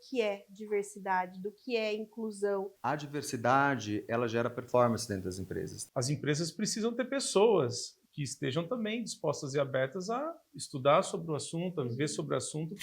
que é diversidade, do que é inclusão. A diversidade, ela gera performance dentro das empresas. As empresas precisam ter pessoas que estejam também dispostas e abertas a estudar sobre o assunto, a viver sobre o assunto.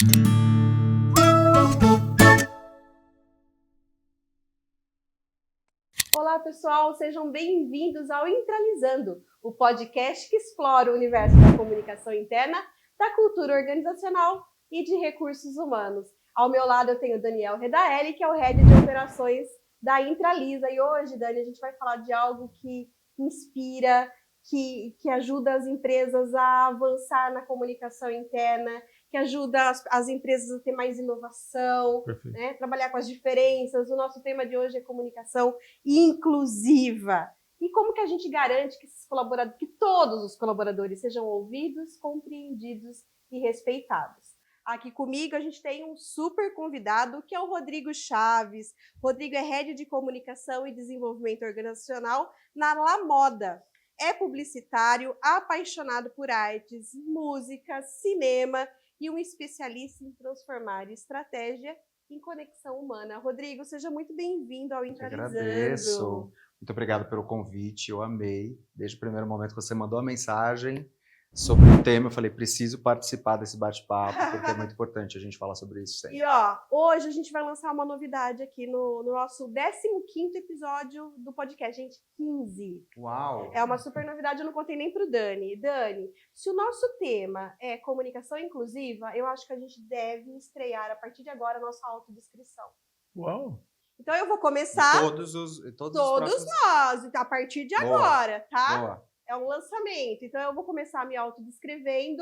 Olá, pessoal, sejam bem-vindos ao Intralizando, o podcast que explora o universo da comunicação interna, da cultura organizacional e de recursos humanos. Ao meu lado eu tenho o Daniel Redaelli, que é o Head de Operações da Intralisa. E hoje, Dani, a gente vai falar de algo que inspira, que ajuda as empresas a avançar na comunicação interna, que ajuda as empresas a ter mais inovação, né? Trabalhar com as diferenças. O nosso tema de hoje é comunicação inclusiva. E como que a gente garante que todos os colaboradores sejam ouvidos, compreendidos e respeitados? Aqui comigo a gente tem um super convidado, que é o Rodrigo Chaves. Rodrigo é Head de Comunicação e Desenvolvimento Organizacional na La Moda. É publicitário, apaixonado por artes, música, cinema e um especialista em transformar estratégia em conexão humana. Rodrigo, seja muito bem-vindo ao Intralizando. Eu agradeço. Muito obrigado pelo convite, eu amei. Desde o primeiro momento que você mandou a mensagem sobre o tema, eu falei, preciso participar desse bate-papo, porque é muito importante a gente falar sobre isso sempre. E hoje a gente vai lançar uma novidade aqui no nosso 15º episódio do podcast, gente, 15. Uau! É uma super novidade, eu não contei nem pro Dani. Dani, se o nosso tema é comunicação inclusiva, eu acho que a gente deve estrear a partir de agora a nossa autodescrição. Uau! Então eu vou começar... Todos nós, a partir de agora, tá? Boa. É um lançamento. Então eu vou começar me autodescrevendo.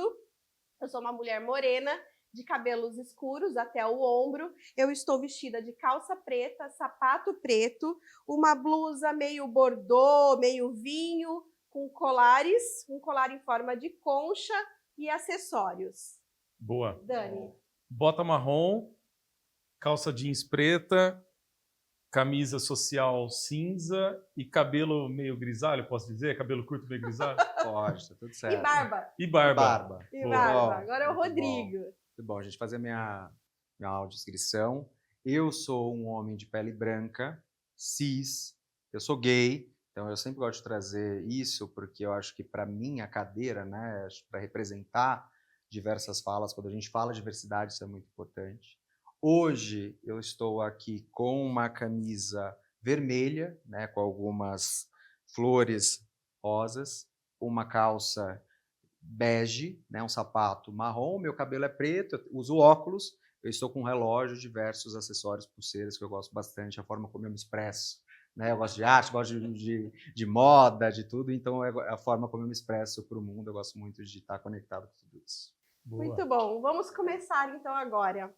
Eu sou uma mulher morena, de cabelos escuros até o ombro. Eu estou vestida de calça preta, sapato preto, uma blusa meio bordô, meio vinho, com colares, um colar em forma de concha e acessórios. Boa. Dani. Bota marrom, calça jeans preta, camisa social cinza e cabelo meio grisalho, posso dizer? Cabelo curto meio grisalho? Pode, tá tudo certo. E barba. E barba. E barba. Agora é o Rodrigo. Muito bom, a gente fazer minha audiodescrição. Eu sou um homem de pele branca, cis, eu sou gay, então eu sempre gosto de trazer isso, porque eu acho que para mim a cadeira, né, para representar diversas falas, quando a gente fala de diversidade, isso é muito importante. Hoje eu estou aqui com uma camisa vermelha, né, com algumas flores rosas, uma calça bege, né, um sapato marrom, meu cabelo é preto, eu uso óculos, eu estou com um relógio, diversos acessórios, pulseiras, que eu gosto bastante, a forma como eu me expresso. Né, eu gosto de arte, gosto de moda, de tudo, então é a forma como eu me expresso para o mundo, eu gosto muito de estar conectado com tudo isso. Boa. Muito bom, vamos começar então agora.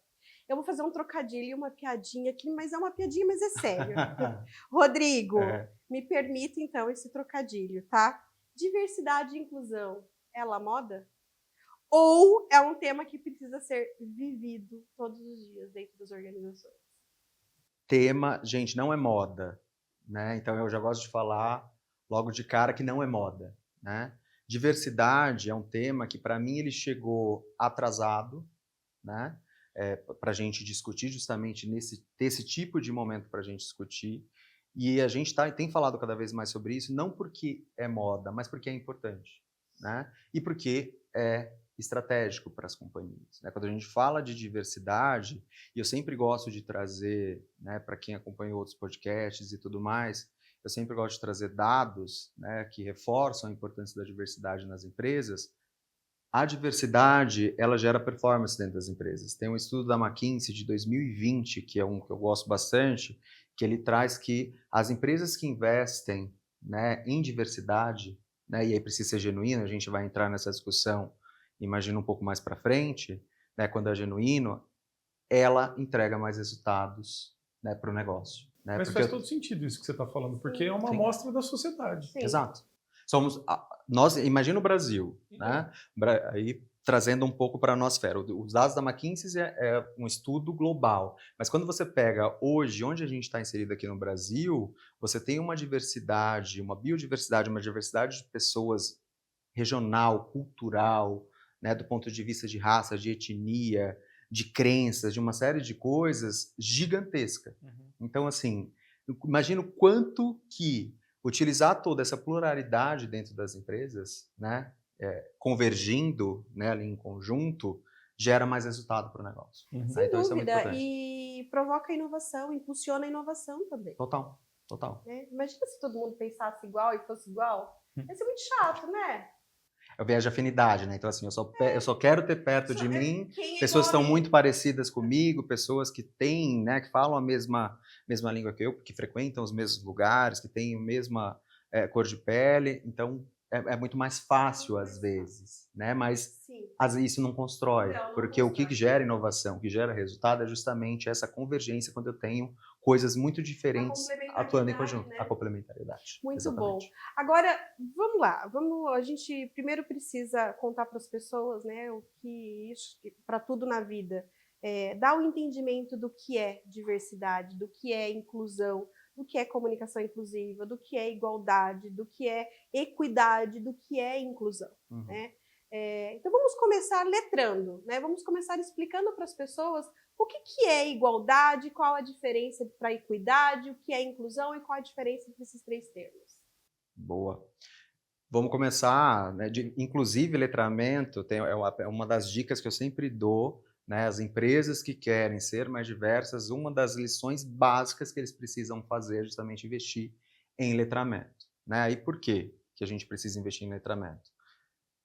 Eu vou fazer um trocadilho e uma piadinha aqui, mas é uma piadinha, mas é sério. Rodrigo, me permita então esse trocadilho, tá? Diversidade e inclusão, ela moda? Ou é um tema que precisa ser vivido todos os dias dentro das organizações? Tema, gente, não é moda, né? Então eu já gosto de falar logo de cara que não é moda, né? Diversidade é um tema que para mim ele chegou atrasado, né? Para a gente discutir justamente ter esse tipo de momento para a gente discutir. E a gente tem falado cada vez mais sobre isso, não porque é moda, mas porque é importante, né? E porque é estratégico para as companhias, né? Quando a gente fala de diversidade, e eu sempre gosto de trazer, né, para quem acompanha outros podcasts e tudo mais, eu sempre gosto de trazer dados, né, que reforçam a importância da diversidade nas empresas. A diversidade, ela gera performance dentro das empresas. Tem um estudo da McKinsey de 2020, que é um que eu gosto bastante, que ele traz que as empresas que investem, né, em diversidade, né, e aí precisa ser genuíno, a gente vai entrar nessa discussão, imagina um pouco mais para frente, né, quando é genuíno, ela entrega mais resultados, né, para o negócio. Né, mas faz todo sentido isso que você está falando, porque é uma amostra da sociedade. Sim. Exato. Nós, imagina o Brasil, né? Aí trazendo um pouco para a nosfera. Os dados da McKinsey é um estudo global, mas quando você pega hoje, onde a gente está inserido aqui no Brasil, você tem uma diversidade, uma biodiversidade, uma diversidade de pessoas regional, cultural, né, do ponto de vista de raça, de etnia, de crenças, de uma série de coisas gigantesca. Então, assim, imagina o quanto que utilizar toda essa pluralidade dentro das empresas, né, convergindo, né, ali em conjunto, gera mais resultado para o negócio. Sem Então, isso é muito dúvida. importante. E provoca inovação, impulsiona a inovação também. Total, total. Né? Imagina se todo mundo pensasse igual e fosse igual. Ia ser muito chato, né? Eu vejo afinidade, né? Então, assim, eu só quero ter perto de mim pessoas que estão muito parecidas comigo, pessoas que têm, né, que falam a mesma língua que eu, que frequentam os mesmos lugares, que têm a mesma cor de pele. Então, é muito mais fácil às vezes, né? Mas às vezes isso não constrói, porque o que gera inovação, o que gera resultado é justamente essa convergência quando eu tenho coisas muito diferentes atuando em conjunto, né? A complementariedade. Muito exatamente. bom. Agora, vamos lá, a gente primeiro precisa contar para as pessoas, né, o que isso, para tudo na vida, dar o entendimento do que é diversidade, do que é inclusão, do que é comunicação inclusiva, do que é igualdade, do que é equidade, do que é inclusão, né? Então vamos começar letrando, né? Vamos começar explicando para as pessoas o que é igualdade, qual a diferença para equidade, o que é inclusão e qual a diferença entre esses três termos. Boa. Vamos começar, né, inclusive letramento é uma das dicas que eu sempre dou, né, as empresas que querem ser mais diversas, uma das lições básicas que eles precisam fazer é justamente investir em letramento, né? E por quê que a gente precisa investir em letramento?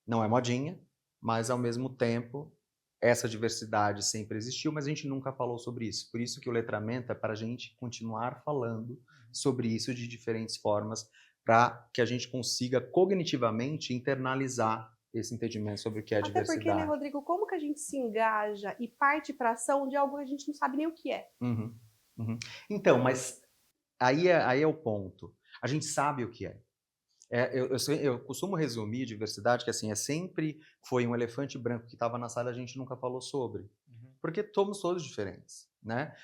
Não é modinha, mas ao mesmo tempo essa diversidade sempre existiu, mas a gente nunca falou sobre isso. Por isso que o letramento é para a gente continuar falando sobre isso de diferentes formas, para que a gente consiga cognitivamente internalizar esse entendimento sobre o que é a diversidade. Até porque, né, Rodrigo, como que a gente se engaja e parte para a ação de algo que a gente não sabe nem o que é? Então, mas aí é o ponto. A gente sabe o que é. Eu costumo resumir diversidade que assim, sempre foi um elefante branco que estava na sala e a gente nunca falou sobre. Porque somos todos diferentes, né?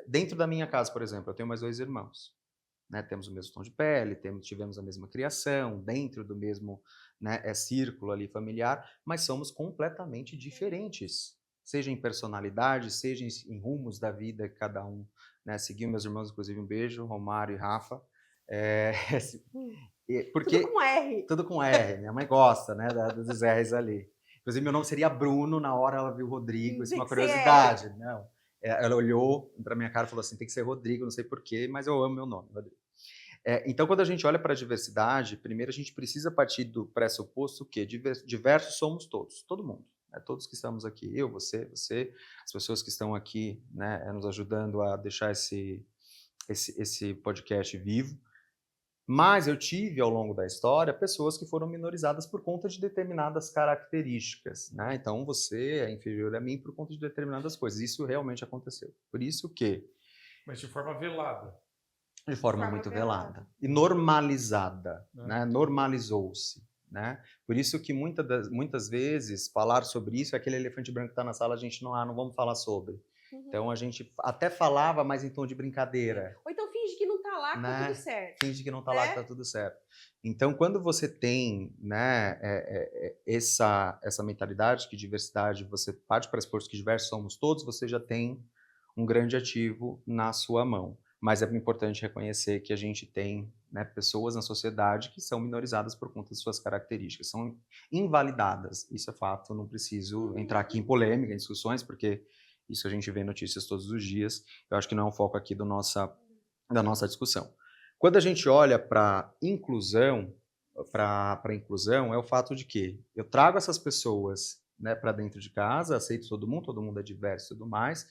Dentro da minha casa, por exemplo, eu tenho mais 2 irmãos. Né, temos o mesmo tom de pele, tivemos a mesma criação, dentro do mesmo, né, círculo ali familiar, mas somos completamente diferentes, seja em personalidade, seja em rumos da vida que cada um, né, seguiu. Meus irmãos, inclusive, um beijo, Romário e Rafa. Porque, tudo com R. Tudo com R, minha mãe gosta, né, dos R's ali. Inclusive, meu nome seria Bruno, na hora ela viu Rodrigo, isso é uma curiosidade, não. Ela olhou para minha cara e falou assim, tem que ser Rodrigo, não sei porquê, mas eu amo meu nome, Rodrigo. Então, quando a gente olha para a diversidade, primeiro a gente precisa partir do pressuposto que diversos somos todos, todo mundo. Né? Todos que estamos aqui, eu, você, as pessoas que estão aqui, né, nos ajudando a deixar esse podcast vivo. Mas eu tive, ao longo da história, pessoas que foram minorizadas por conta de determinadas características, né? Então, você é inferior a mim por conta de determinadas coisas. Isso realmente aconteceu. Por isso que... Mas de forma velada. De forma muito velada. E normalizada, né? Normalizou-se, né? Por isso que muitas vezes falar sobre isso é aquele elefante branco que está na sala, a gente não vamos falar sobre. Então, a gente até falava, mas em tom de brincadeira. Ou então finge que não está lá, que tá tudo certo. Finge que não está lá, que está tudo certo. Então, quando você tem, né, essa mentalidade que diversidade, você parte para expor que diversos somos todos, você já tem um grande ativo na sua mão. Mas é importante reconhecer que a gente tem, né, pessoas na sociedade que são minorizadas por conta de suas características, são invalidadas. Isso é fato, não preciso entrar aqui em polêmica, em discussões, porque isso a gente vê em notícias todos os dias. Eu acho que não é um foco aqui da nossa discussão. Quando a gente olha para inclusão, é o fato de que eu trago essas pessoas, né, para dentro de casa, aceito todo mundo é diverso e tudo mais,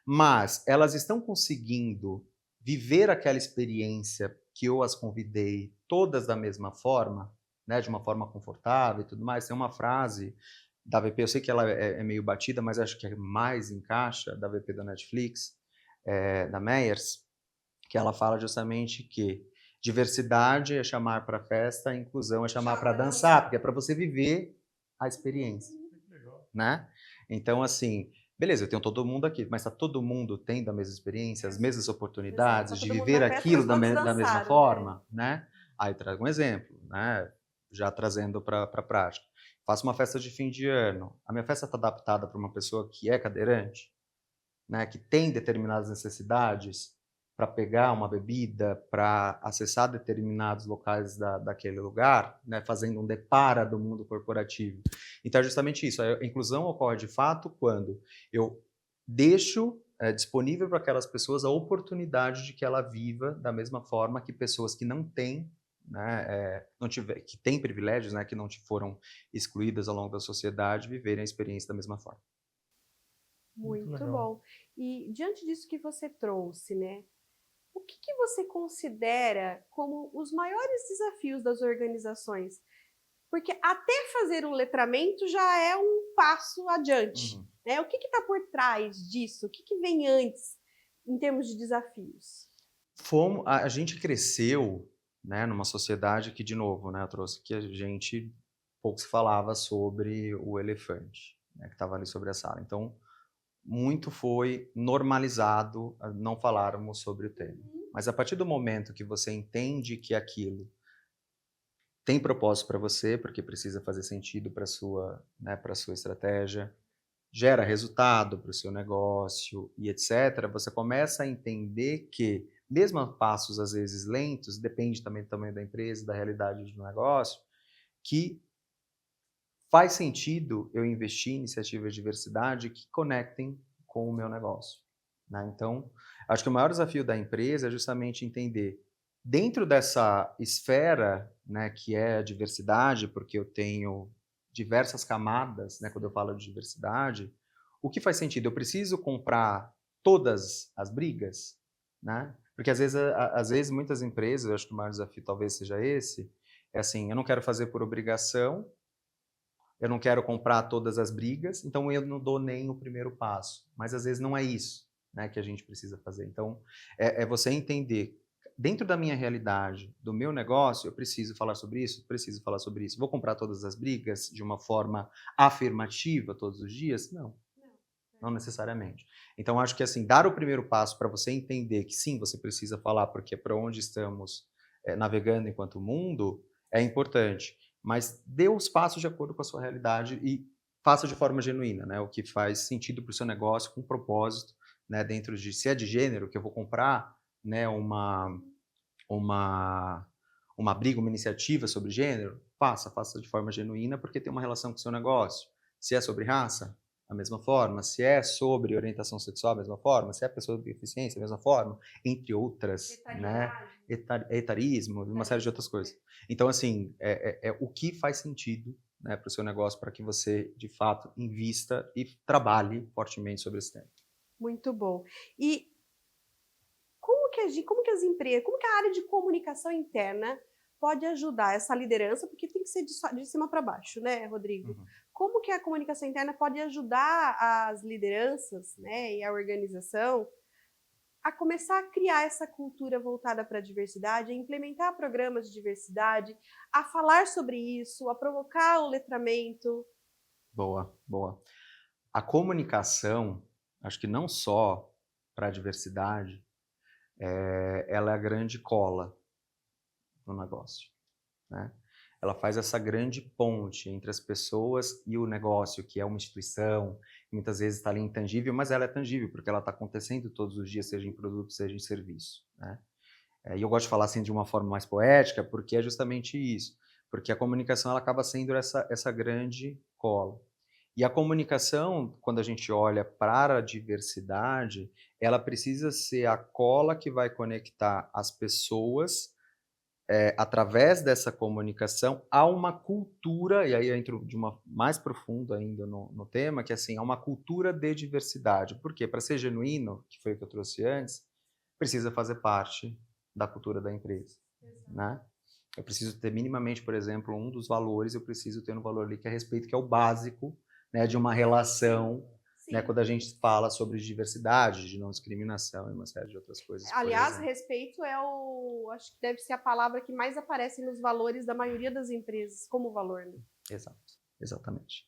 mas elas estão conseguindo viver aquela experiência que eu as convidei todas da mesma forma, né, de uma forma confortável e tudo mais. Tem uma frase da VP, eu sei que ela é meio batida, mas acho que mais encaixa, da VP da Netflix, da Meyers, que ela fala justamente que diversidade é chamar para festa, inclusão é chamar para dançar, porque é para você viver a experiência, né? Então, assim, beleza, eu tenho todo mundo aqui, mas está todo mundo tendo a mesma experiência, as mesmas oportunidades de viver aquilo da mesma forma, né? Aí eu trago um exemplo, né? Já trazendo para a prática. Faço uma festa de fim de ano. A minha festa está adaptada para uma pessoa que é cadeirante? né, que tem determinadas necessidades para pegar uma bebida, para acessar determinados locais daquele lugar, né, fazendo um depara do mundo corporativo. Então é justamente isso, a inclusão ocorre de fato quando eu deixo disponível para aquelas pessoas a oportunidade de que ela viva da mesma forma que pessoas que não têm, né, que têm privilégios, né, que não foram excluídas ao longo da sociedade, viverem a experiência da mesma forma. Muito bom. E diante disso que você trouxe, né, o que você considera como os maiores desafios das organizações? Porque até fazer um letramento já é um passo adiante, né? O que está por trás disso? O que vem antes em termos de desafios? A gente cresceu, né, numa sociedade que, de novo, né, eu trouxe que a gente pouco se falava sobre o elefante, né, que estava ali sobre a sala. Então, muito foi normalizado não falarmos sobre o tema. Mas a partir do momento que você entende que aquilo tem propósito para você, porque precisa fazer sentido para sua, né, para sua estratégia, gera resultado para o seu negócio e etc., você começa a entender que, mesmo a passos às vezes lentos, depende também do tamanho da empresa, da realidade do negócio, que faz sentido eu investir em iniciativas de diversidade que conectem com o meu negócio, né? Então, acho que o maior desafio da empresa é justamente entender, dentro dessa esfera, né, que é a diversidade, porque eu tenho diversas camadas, né, quando eu falo de diversidade, o que faz sentido? Eu preciso comprar todas as brigas, né? Porque às vezes muitas empresas, eu acho que o maior desafio talvez seja esse, é assim, eu não quero fazer por obrigação, eu não quero comprar todas as brigas, então eu não dou nem o primeiro passo. Mas às vezes não é isso, né, que a gente precisa fazer. Então, é você entender, dentro da minha realidade, do meu negócio, eu preciso falar sobre isso, preciso falar sobre isso. Vou comprar todas as brigas de uma forma afirmativa todos os dias? Não necessariamente. Então, acho que assim, dar o primeiro passo para você entender que sim, você precisa falar, porque é para onde estamos navegando enquanto mundo, é importante. Mas dê os passos de acordo com a sua realidade e faça de forma genuína, né? O que faz sentido para o seu negócio, com propósito, né? Dentro de, se é de gênero, que eu vou comprar, né, uma briga, uma iniciativa sobre gênero, faça de forma genuína, porque tem uma relação com o seu negócio. Se é sobre raça, da mesma forma. Se é sobre orientação sexual, da mesma forma. Se é pessoa com deficiência, da mesma forma. Entre outras, né? Etarismo, uma série de outras coisas. Então, assim, é o que faz sentido, né, para o seu negócio, para que você, de fato, invista e trabalhe fortemente sobre esse tema. Muito bom. E como que as empresas, como que a área de comunicação interna pode ajudar essa liderança, porque tem que ser de cima para baixo, né, Rodrigo? Como que a comunicação interna pode ajudar as lideranças, né, e a organização a começar a criar essa cultura voltada para a diversidade, a implementar programas de diversidade, a falar sobre isso, a provocar o letramento? Boa, boa. A comunicação, acho que não só para a diversidade, ela é a grande cola no negócio, né? Ela faz essa grande ponte entre as pessoas e o negócio, que é uma instituição, que muitas vezes está ali intangível, mas ela é tangível, porque ela está acontecendo todos os dias, seja em produto, seja em serviço, né? E eu gosto de falar assim de uma forma mais poética, porque é justamente isso, porque a comunicação ela acaba sendo essa grande cola. E a comunicação, quando a gente olha para a diversidade, ela precisa ser a cola que vai conectar as pessoas através dessa comunicação, há uma cultura, e aí eu entro de uma mais profundo ainda no tema, que assim, há uma cultura de diversidade. Por quê? Para ser genuíno, que foi o que eu trouxe antes, precisa fazer parte da cultura da empresa, né? Eu preciso ter minimamente, por exemplo, um dos valores, eu preciso ter um valor ali que é respeito, que é o básico, né, de uma relação, né, quando a gente fala sobre diversidade, de não discriminação e uma série de outras coisas. Aliás, respeito acho que deve ser a palavra que mais aparece nos valores da maioria das empresas, como valor, né? Exato, exatamente.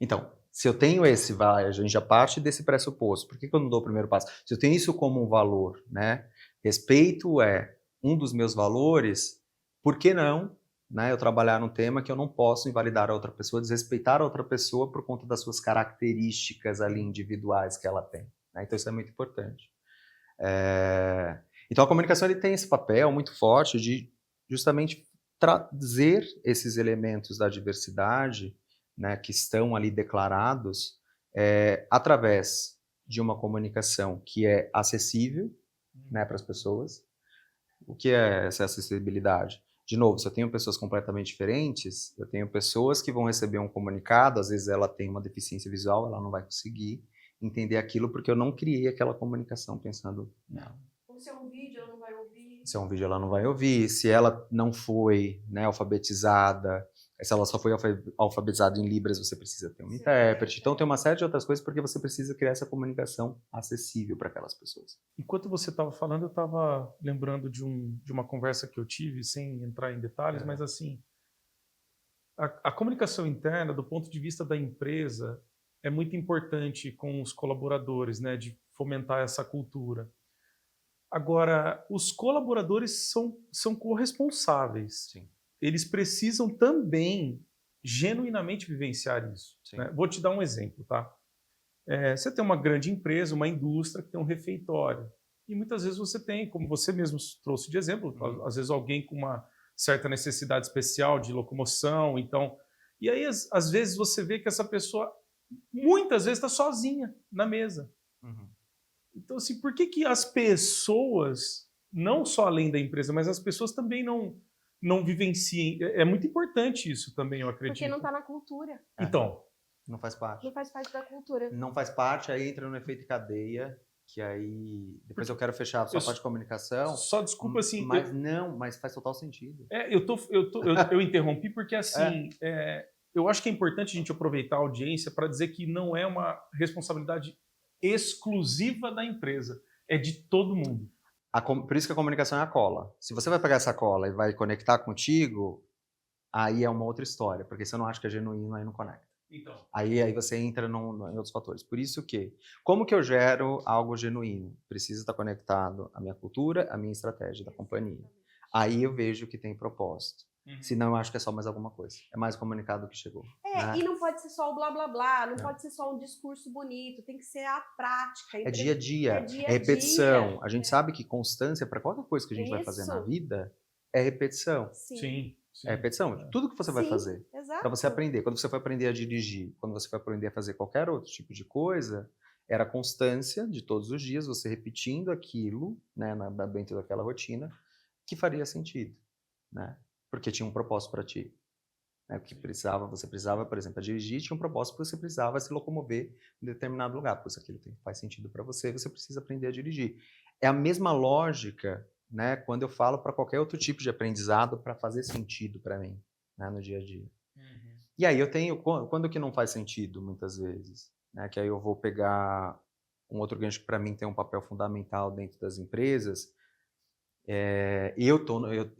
Então, se eu tenho esse, a gente já parte desse pressuposto. Por que eu não dou o primeiro passo? Se eu tenho isso como um valor, né? Respeito é um dos meus valores, por que não, né, eu trabalhar num tema que eu não posso invalidar a outra pessoa, desrespeitar a outra pessoa por conta das suas características ali individuais que ela tem, né? Então isso é muito importante. Então a comunicação ele tem esse papel muito forte de justamente trazer esses elementos da diversidade, né, que estão ali declarados, através de uma comunicação que é acessível, né, para as pessoas. O que é essa acessibilidade? De novo, se eu tenho pessoas completamente diferentes, eu tenho pessoas que vão receber um comunicado, às vezes ela tem uma deficiência visual, ela não vai conseguir entender aquilo porque eu não criei aquela comunicação pensando nela. Ou se é um vídeo, ela não vai ouvir. Se é um vídeo, ela não vai ouvir. Se ela não foi, né, alfabetizada, se ela só foi alfabetizada em Libras, você precisa ter um intérprete. Então tem uma série de outras coisas porque você precisa criar essa comunicação acessível para aquelas pessoas. Enquanto você estava falando, eu estava lembrando de uma conversa que eu tive, sem entrar em detalhes, mas assim, a comunicação interna, do ponto de vista da empresa, é muito importante com os colaboradores, né, de fomentar essa cultura. Agora, os colaboradores são corresponsáveis. Sim. Eles precisam também genuinamente vivenciar isso. Né? Vou te dar um exemplo, tá? Você tem uma grande empresa, uma indústria que tem um refeitório. E muitas vezes você tem, como você mesmo trouxe de exemplo, às vezes alguém com uma certa necessidade especial de locomoção. Então, e aí, às vezes, você vê que essa pessoa, muitas vezes, está sozinha na mesa. Uhum. Então, assim, por que as pessoas, não só além da empresa, mas as pessoas também não vivenciem? É muito importante isso também, eu acredito. Porque não está na cultura. Então. Não faz parte. Não faz parte da cultura. Não faz parte, aí entra no efeito cadeia, que aí... Depois eu quero fechar só a parte de comunicação. Só desculpa, assim... Mas faz total sentido. Eu interrompi porque, assim, eu acho que é importante a gente aproveitar a audiência para dizer que não é uma responsabilidade exclusiva da empresa, é de todo mundo. Por isso que a comunicação é a cola. Se você vai pegar essa cola e vai conectar contigo, aí é uma outra história, porque você não acha que é genuíno, aí não conecta. Então. Aí você entra em outros fatores. Por isso que, como que eu gero algo genuíno? Precisa estar conectado à minha cultura, à minha estratégia da companhia. Aí eu vejo que tem propósito. Senão eu acho que é só mais alguma coisa. É mais comunicado que chegou. Né? E não pode ser só o blá blá blá, não pode ser só um discurso bonito, tem que ser a prática. É dia a dia, é repetição. A gente sabe que constância para qualquer coisa que a gente vai fazer na vida é repetição. Sim. É repetição. Tudo que você vai fazer para você aprender. Quando você foi aprender a dirigir, quando você foi aprender a fazer qualquer outro tipo de coisa, era a constância de todos os dias, você repetindo aquilo, né, dentro daquela rotina, que faria sentido, né? Porque tinha um propósito para ti. Né? Porque você precisava, por exemplo, dirigir, tinha um propósito porque você precisava se locomover em determinado lugar. Pois aquilo faz sentido para você, você precisa aprender a dirigir. É a mesma lógica, né, quando eu falo para qualquer outro tipo de aprendizado para fazer sentido para mim, né, no dia a dia. E aí eu tenho, quando que não faz sentido, muitas vezes, né, que aí eu vou pegar um outro gancho que para mim tem um papel fundamental dentro das empresas. Eu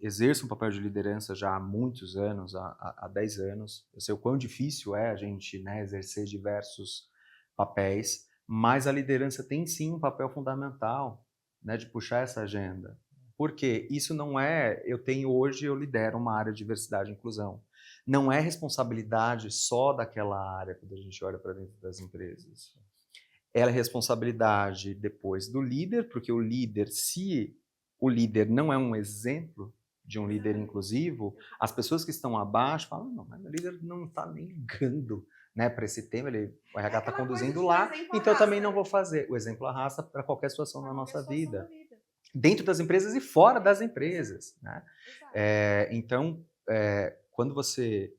exerço um papel de liderança já há muitos anos, há 10 anos. Eu sei o quão difícil é a gente, né, exercer diversos papéis, mas a liderança tem sim um papel fundamental, né, de puxar essa agenda. Porque isso não é, eu lidero uma área de diversidade e inclusão. Não é responsabilidade só daquela área quando a gente olha para dentro das empresas. Ela é responsabilidade depois do líder, porque o líder, se o líder não é um exemplo de um líder inclusivo, as pessoas que estão abaixo falam, não, mas o líder não está nem ligando, né, para esse tema, o RH está conduzindo lá, então eu também não vou fazer. O exemplo arrasta para qualquer situação na nossa vida. Dentro das empresas e fora das empresas. Né? Então, quando você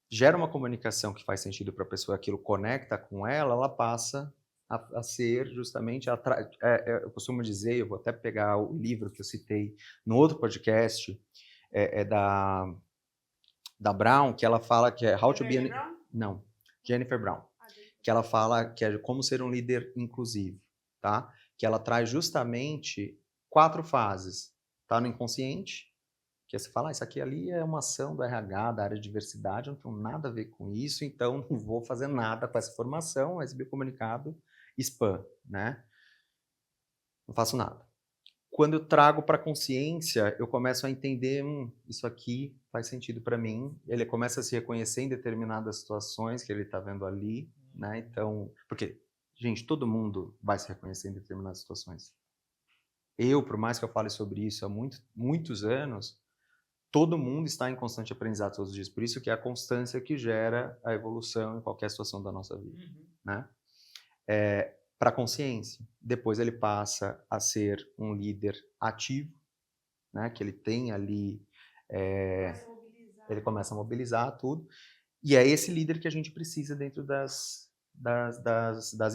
gera uma comunicação que faz sentido para a pessoa, aquilo conecta com ela passa a ser justamente... eu costumo dizer, eu vou até pegar o livro que eu citei no outro podcast, da Brown, que ela fala que é How to be... Não, Jennifer Brown. Que ela fala que é como ser um líder inclusivo, tá? Que ela traz justamente 4 fases. Tá no inconsciente, que você fala, isso aqui ali é uma ação do RH, da área de diversidade, eu não tenho nada a ver com isso, então não vou fazer nada com essa informação, recebi o comunicado, spam, né? Não faço nada. Quando eu trago para a consciência, eu começo a entender, isso aqui faz sentido para mim, ele começa a se reconhecer em determinadas situações que ele está vendo ali, né? Então, porque gente, todo mundo vai se reconhecer em determinadas situações. Por mais que eu fale sobre isso há muitos anos, todo mundo está em constante aprendizado todos os dias. Por isso que é a constância que gera a evolução em qualquer situação da nossa vida, né? Para a consciência. Depois ele passa a ser um líder ativo, né? Que ele tem ali... ele começa a mobilizar tudo. E é esse líder que a gente precisa dentro das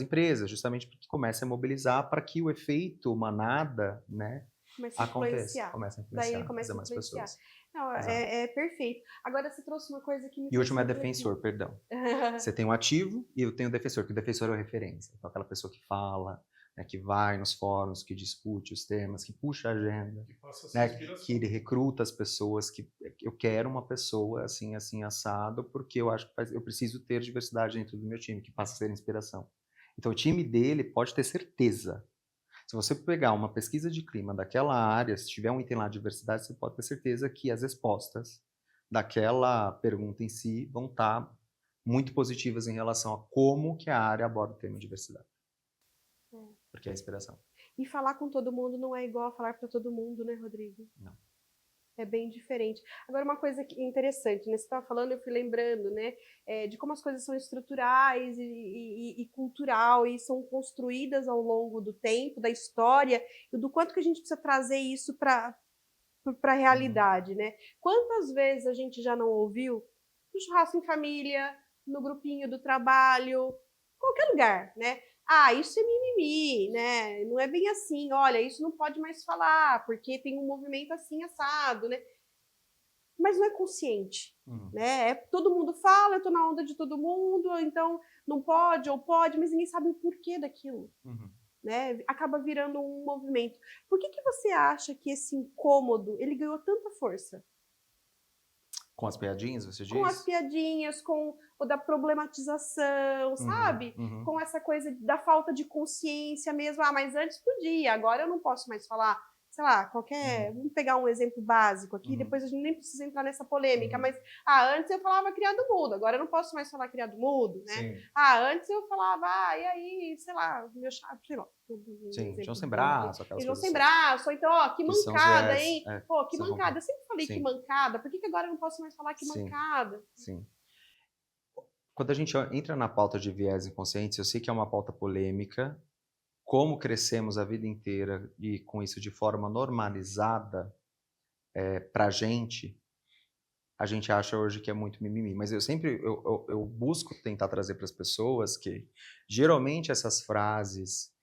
empresas, justamente porque começa a mobilizar para que o efeito manada, né, aconteça. Começa a influenciar. Daí ele começa a demais influenciar. pessoas. Não, é perfeito. Agora você trouxe uma coisa que me E o último é defensor, perdão. Você tem o ativo e eu tenho o defensor, que o defensor é a referência. Então, aquela pessoa que fala, né, que vai nos fóruns, que discute os temas, que puxa a agenda, né, que ele recruta as pessoas, que eu quero uma pessoa assim, assim, assado, porque eu acho que eu preciso ter diversidade dentro do meu time, que passa a ser inspiração. Então, o time dele pode ter certeza. Se você pegar uma pesquisa de clima daquela área, se tiver um item lá de diversidade, você pode ter certeza que as respostas daquela pergunta em si vão estar muito positivas em relação a como que a área aborda o tema de diversidade. Porque é a inspiração. E falar com todo mundo não é igual a falar para todo mundo, né, Rodrigo? Não. É bem diferente. Agora, uma coisa interessante, né? Você estava falando, eu fui lembrando, né? De como as coisas são estruturais e cultural e são construídas ao longo do tempo, da história, e do quanto que a gente precisa trazer isso para a realidade, né? Quantas vezes a gente já não ouviu no churrasco em família, no grupinho do trabalho, qualquer lugar, né? Ah, isso é mimimi, né? Não é bem assim, olha, isso não pode mais falar, porque tem um movimento assim assado, né? Mas não é consciente, né? Todo mundo fala, eu tô na onda de todo mundo, então não pode ou pode, mas ninguém sabe o porquê daquilo, né? Acaba virando um movimento. Por que você acha que esse incômodo, ele ganhou tanta força? Com as piadinhas, você diz? Com as piadinhas, com o da problematização, sabe? Com essa coisa da falta de consciência mesmo. Ah, mas antes podia, agora eu não posso mais falar. Sei lá, vamos pegar um exemplo básico aqui, depois a gente nem precisa entrar nessa polêmica, mas antes eu falava criado mudo, agora eu não posso mais falar criado mudo, né? Sim. Antes eu falava, e aí, sei lá, meu chato, sei lá. Sim, João sem braço, aquelas João coisas. sem braço, ou então, que mancada, hein? Pô, que mancada. Eu sempre falei Sim. que mancada, por que agora eu não posso mais falar que mancada? Sim. Quando a gente entra na pauta de viés inconscientes, eu sei que é uma pauta polêmica. Como crescemos a vida inteira e com isso de forma normalizada pra gente, a gente acha hoje que é muito mimimi. Mas eu busco tentar trazer para as pessoas que geralmente essas frases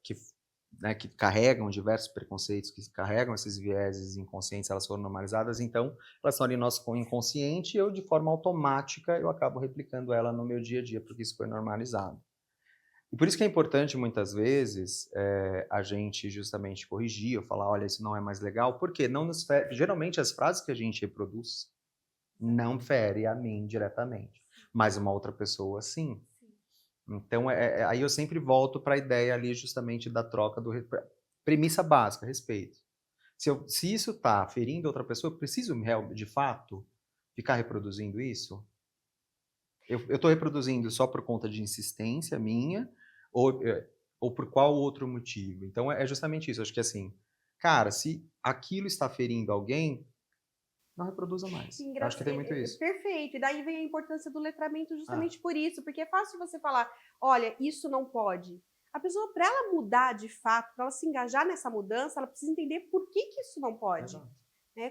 que carregam diversos preconceitos, que carregam esses vieses inconscientes, elas foram normalizadas, então elas estão ali no nosso inconsciente e eu, de forma automática, eu acabo replicando ela no meu dia a dia, porque isso foi normalizado. E por isso que é importante, muitas vezes, a gente justamente corrigir, ou falar, olha, isso não é mais legal, porque não nos geralmente as frases que a gente reproduz não ferem a mim diretamente, mas uma outra pessoa sim. Então, aí eu sempre volto para a ideia ali justamente da troca do... Premissa básica, respeito. Se isso está ferindo outra pessoa, eu preciso, de fato, ficar reproduzindo isso? Eu estou reproduzindo só por conta de insistência minha ou por qual outro motivo? Então, é justamente isso. Acho que assim, cara, se aquilo está ferindo alguém, não reproduza mais. Eu acho que tem muito isso. Perfeito. E daí vem a importância do letramento justamente por isso. Porque é fácil você falar, olha, isso não pode. A pessoa, para ela mudar de fato, para ela se engajar nessa mudança, ela precisa entender por que isso não pode.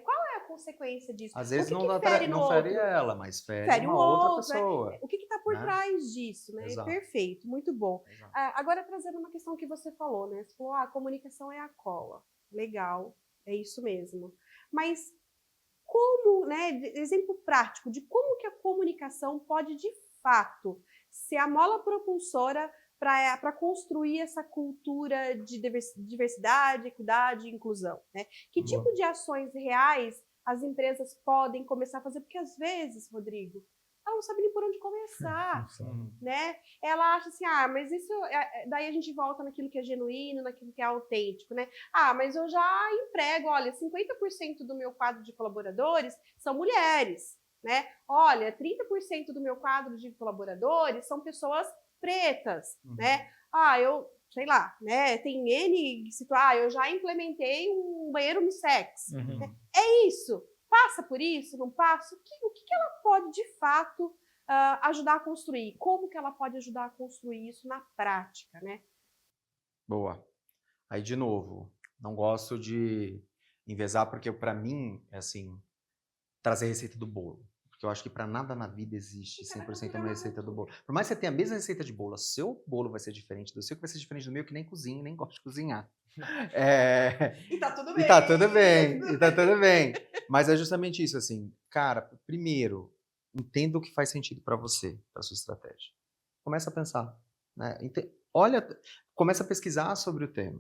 Qual é a consequência disso? Às vezes não fere ela, mas fere uma outra pessoa. O que está por trás disso? Né? Perfeito, muito bom. Agora, trazendo uma questão que você falou, né? Você falou, a comunicação é a cola. Legal, é isso mesmo. Mas como, né, exemplo prático de como que a comunicação pode, de fato, ser a mola propulsora para construir essa cultura de diversidade, equidade e inclusão, né? Que tipo de ações reais as empresas podem começar a fazer? Porque às vezes, Rodrigo, ela não sabe nem por onde começar, né? Ela acha assim, mas isso... Daí a gente volta naquilo que é genuíno, naquilo que é autêntico, né? Mas eu já emprego, olha, 50% do meu quadro de colaboradores são mulheres, né? Olha, 30% do meu quadro de colaboradores são pessoas pretas, né? Eu, sei lá, né? Tem N situações, eu já implementei um banheiro unissex. É isso. Passa por isso, não passa? O que ela pode, de fato, ajudar a construir? Como que ela pode ajudar a construir isso na prática, né? Boa. Aí, de novo, não gosto de envezar, porque para mim, é assim, trazer receita do bolo. Porque eu acho que para nada na vida existe 100% uma receita do bolo. Por mais que você tenha a mesma receita de bolo, seu bolo vai ser diferente do seu, que vai ser diferente do meu, que nem cozinho, nem gosto de cozinhar. E tá tudo bem. E tá tudo bem, e tá tudo bem. Mas é justamente isso, assim, cara, primeiro, entenda o que faz sentido para você, para sua estratégia. Começa a pensar, né? Olha, começa a pesquisar sobre o tema,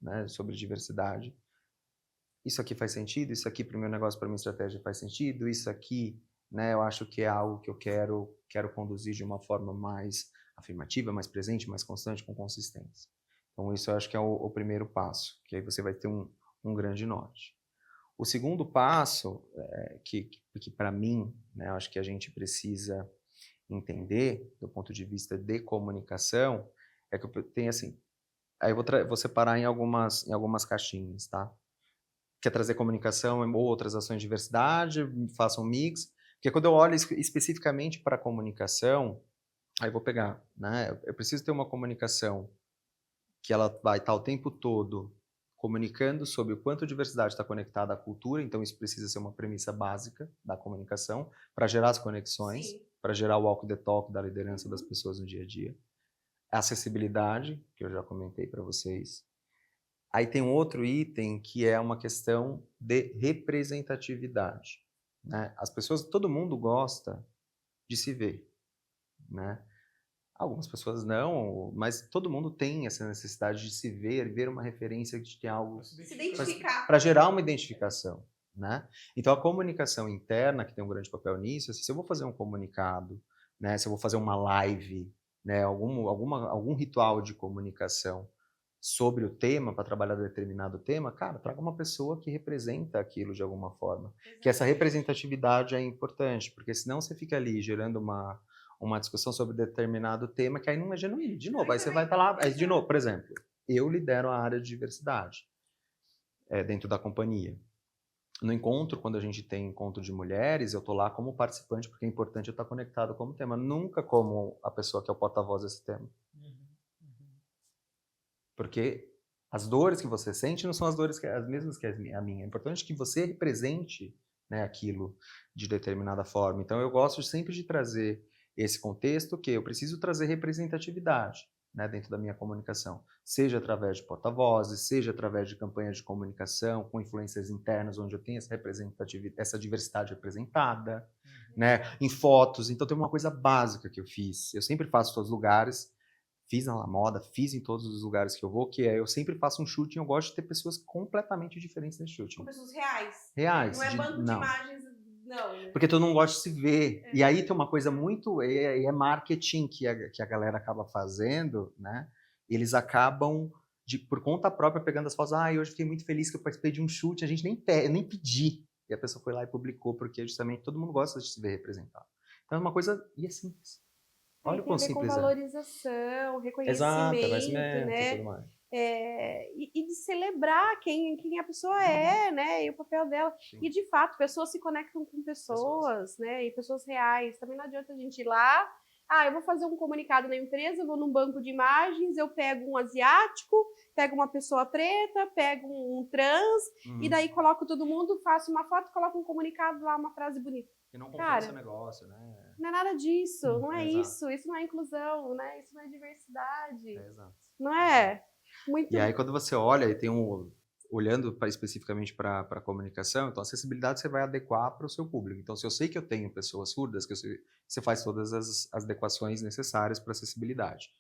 né? Sobre diversidade. Isso aqui faz sentido? Isso aqui para o meu negócio, para minha estratégia faz sentido? Isso aqui, né, eu acho que é algo que eu quero conduzir de uma forma mais afirmativa, mais presente, mais constante, com consistência. Então, isso eu acho que é o primeiro passo, que aí você vai ter um grande norte. O segundo passo, que para mim, né, eu acho que a gente precisa entender, do ponto de vista de comunicação, é que eu tenho assim, aí eu vou separar em algumas caixinhas, tá? Quer trazer comunicação ou outras ações de diversidade, faça um mix. Porque quando eu olho especificamente para a comunicação, aí eu vou pegar, né? Eu preciso ter uma comunicação que ela vai estar o tempo todo comunicando sobre o quanto a diversidade está conectada à cultura, então isso precisa ser uma premissa básica da comunicação para gerar as conexões, para gerar o walk the talk da liderança das pessoas no dia a dia. A acessibilidade, que eu já comentei para vocês. Aí tem um outro item que é uma questão de representatividade, né? As pessoas, todo mundo gosta de se ver, né? Algumas pessoas não, mas todo mundo tem essa necessidade de se ver uma referência de ter algo, se identificar, para gerar uma identificação, né? Então a comunicação interna, que tem um grande papel nisso, assim, se eu vou fazer um comunicado, né? Se eu vou fazer uma live, né? Algum ritual de comunicação sobre o tema, para trabalhar determinado tema, cara, traga uma pessoa que representa aquilo de alguma forma. Exatamente. Que essa representatividade é importante, porque senão você fica ali gerando uma discussão sobre determinado tema que aí não é genuíno. De novo, aí você vai estar lá, aí, de novo, por exemplo, eu lidero a área de diversidade dentro da companhia. No encontro, quando a gente tem encontro de mulheres, eu estou lá como participante, porque é importante eu estar conectado como tema, nunca como a pessoa que é o porta-voz desse tema. Porque as dores que você sente não são as dores as mesmas que a minha. É importante que você represente, né, aquilo de determinada forma. Então, eu gosto sempre de trazer esse contexto que eu preciso trazer representatividade, né, dentro da minha comunicação. Seja através de porta-vozes, seja através de campanhas de comunicação com influências internas, onde eu tenho essa representatividade, essa diversidade representada, né, em fotos. Então, tem uma coisa básica que eu fiz. Eu sempre faço em todos os lugares. Fiz na La Moda, fiz em todos os lugares que eu vou, que eu sempre faço um shooting, eu gosto de ter pessoas completamente diferentes nesse shooting. Com pessoas reais. Reais. Não é banco de imagens, não. Porque todo mundo gosta de se ver. E aí tem uma coisa muito... É marketing que a galera acaba fazendo, né? Eles acabam, por conta própria, pegando as fotos. Hoje fiquei muito feliz que eu participei de um shooting, a gente nem pedi. E a pessoa foi lá e publicou, porque justamente todo mundo gosta de se ver representado. Então é uma coisa... E é simples. Olha o quão simples com valorização, reconhecimento, né? Tudo mais. E de celebrar quem a pessoa é, né? E o papel dela. Sim. E, de fato, pessoas se conectam com pessoas, né? E pessoas reais. Também não adianta a gente ir lá, eu vou fazer um comunicado na empresa, eu vou num banco de imagens, eu pego um asiático, pego uma pessoa preta, pego um trans, e daí coloco todo mundo, faço uma foto, coloco um comunicado lá, uma frase bonita. E não confia seu negócio, né? Não é nada disso, não é isso não é inclusão, né? Isso não é diversidade. Exato. Não é? Muito... E aí quando você olha e tem olhando especificamente para a comunicação, então a acessibilidade você vai adequar para o seu público. Então se eu sei que eu tenho pessoas surdas, você faz todas as adequações necessárias para acessibilidade.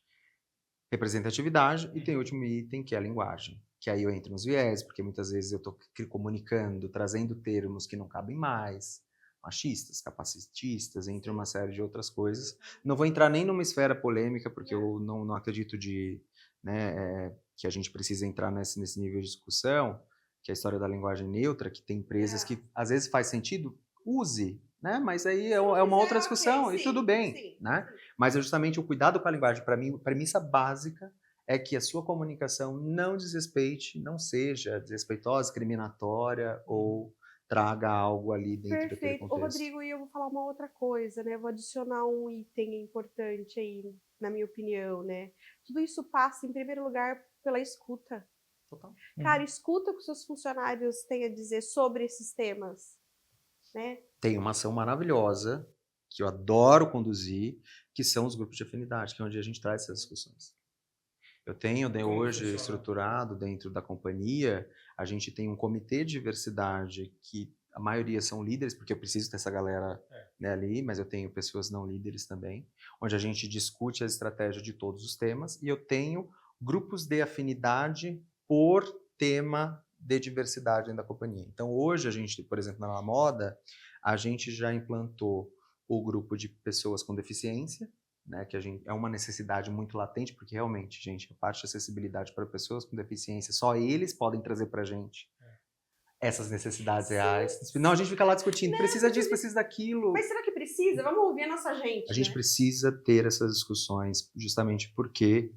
Representatividade e tem o último item que é a linguagem. Que aí eu entro nos viés, porque muitas vezes eu estou comunicando, trazendo termos que não cabem mais, machistas, capacitistas, entre uma série de outras coisas. Não vou entrar nem numa esfera polêmica, porque eu não acredito que a gente precisa entrar nesse nível de discussão, que é a história da linguagem neutra, que tem empresas que às vezes faz sentido, use, né? Mas aí é uma outra discussão, okay, e tudo bem, sim, né? sim. Mas é justamente o cuidado com a linguagem. Para mim, a premissa básica é que a sua comunicação não desrespeite, não seja desrespeitosa, discriminatória ou traga algo ali dentro daquele Perfeito. Ô, contexto. Rodrigo, e eu vou falar uma outra coisa, né? Vou adicionar um item importante aí, na minha opinião, né? Tudo isso passa, em primeiro lugar, pela escuta. Total. Cara, escuta o que os seus funcionários têm a dizer sobre esses temas, né? Tem uma ação maravilhosa que eu adoro conduzir, que são os grupos de afinidade, que é onde a gente traz essas discussões. Eu tenho hoje estruturado dentro da companhia, a gente tem um comitê de diversidade que a maioria são líderes, porque eu preciso dessa galera né, ali, mas eu tenho pessoas não líderes também, onde a gente discute a estratégia de todos os temas, e eu tenho grupos de afinidade por tema de diversidade dentro da companhia. Então hoje a gente, por exemplo, na moda, a gente já implantou o grupo de pessoas com deficiência, né, que é uma necessidade muito latente, porque realmente, gente, a parte de acessibilidade para pessoas com deficiência, só eles podem trazer para a gente essas necessidades reais. Não, a gente fica lá discutindo, precisa disso, precisa daquilo. Mas será que precisa? Vamos ouvir a nossa gente, A gente né? precisa ter essas discussões, justamente porque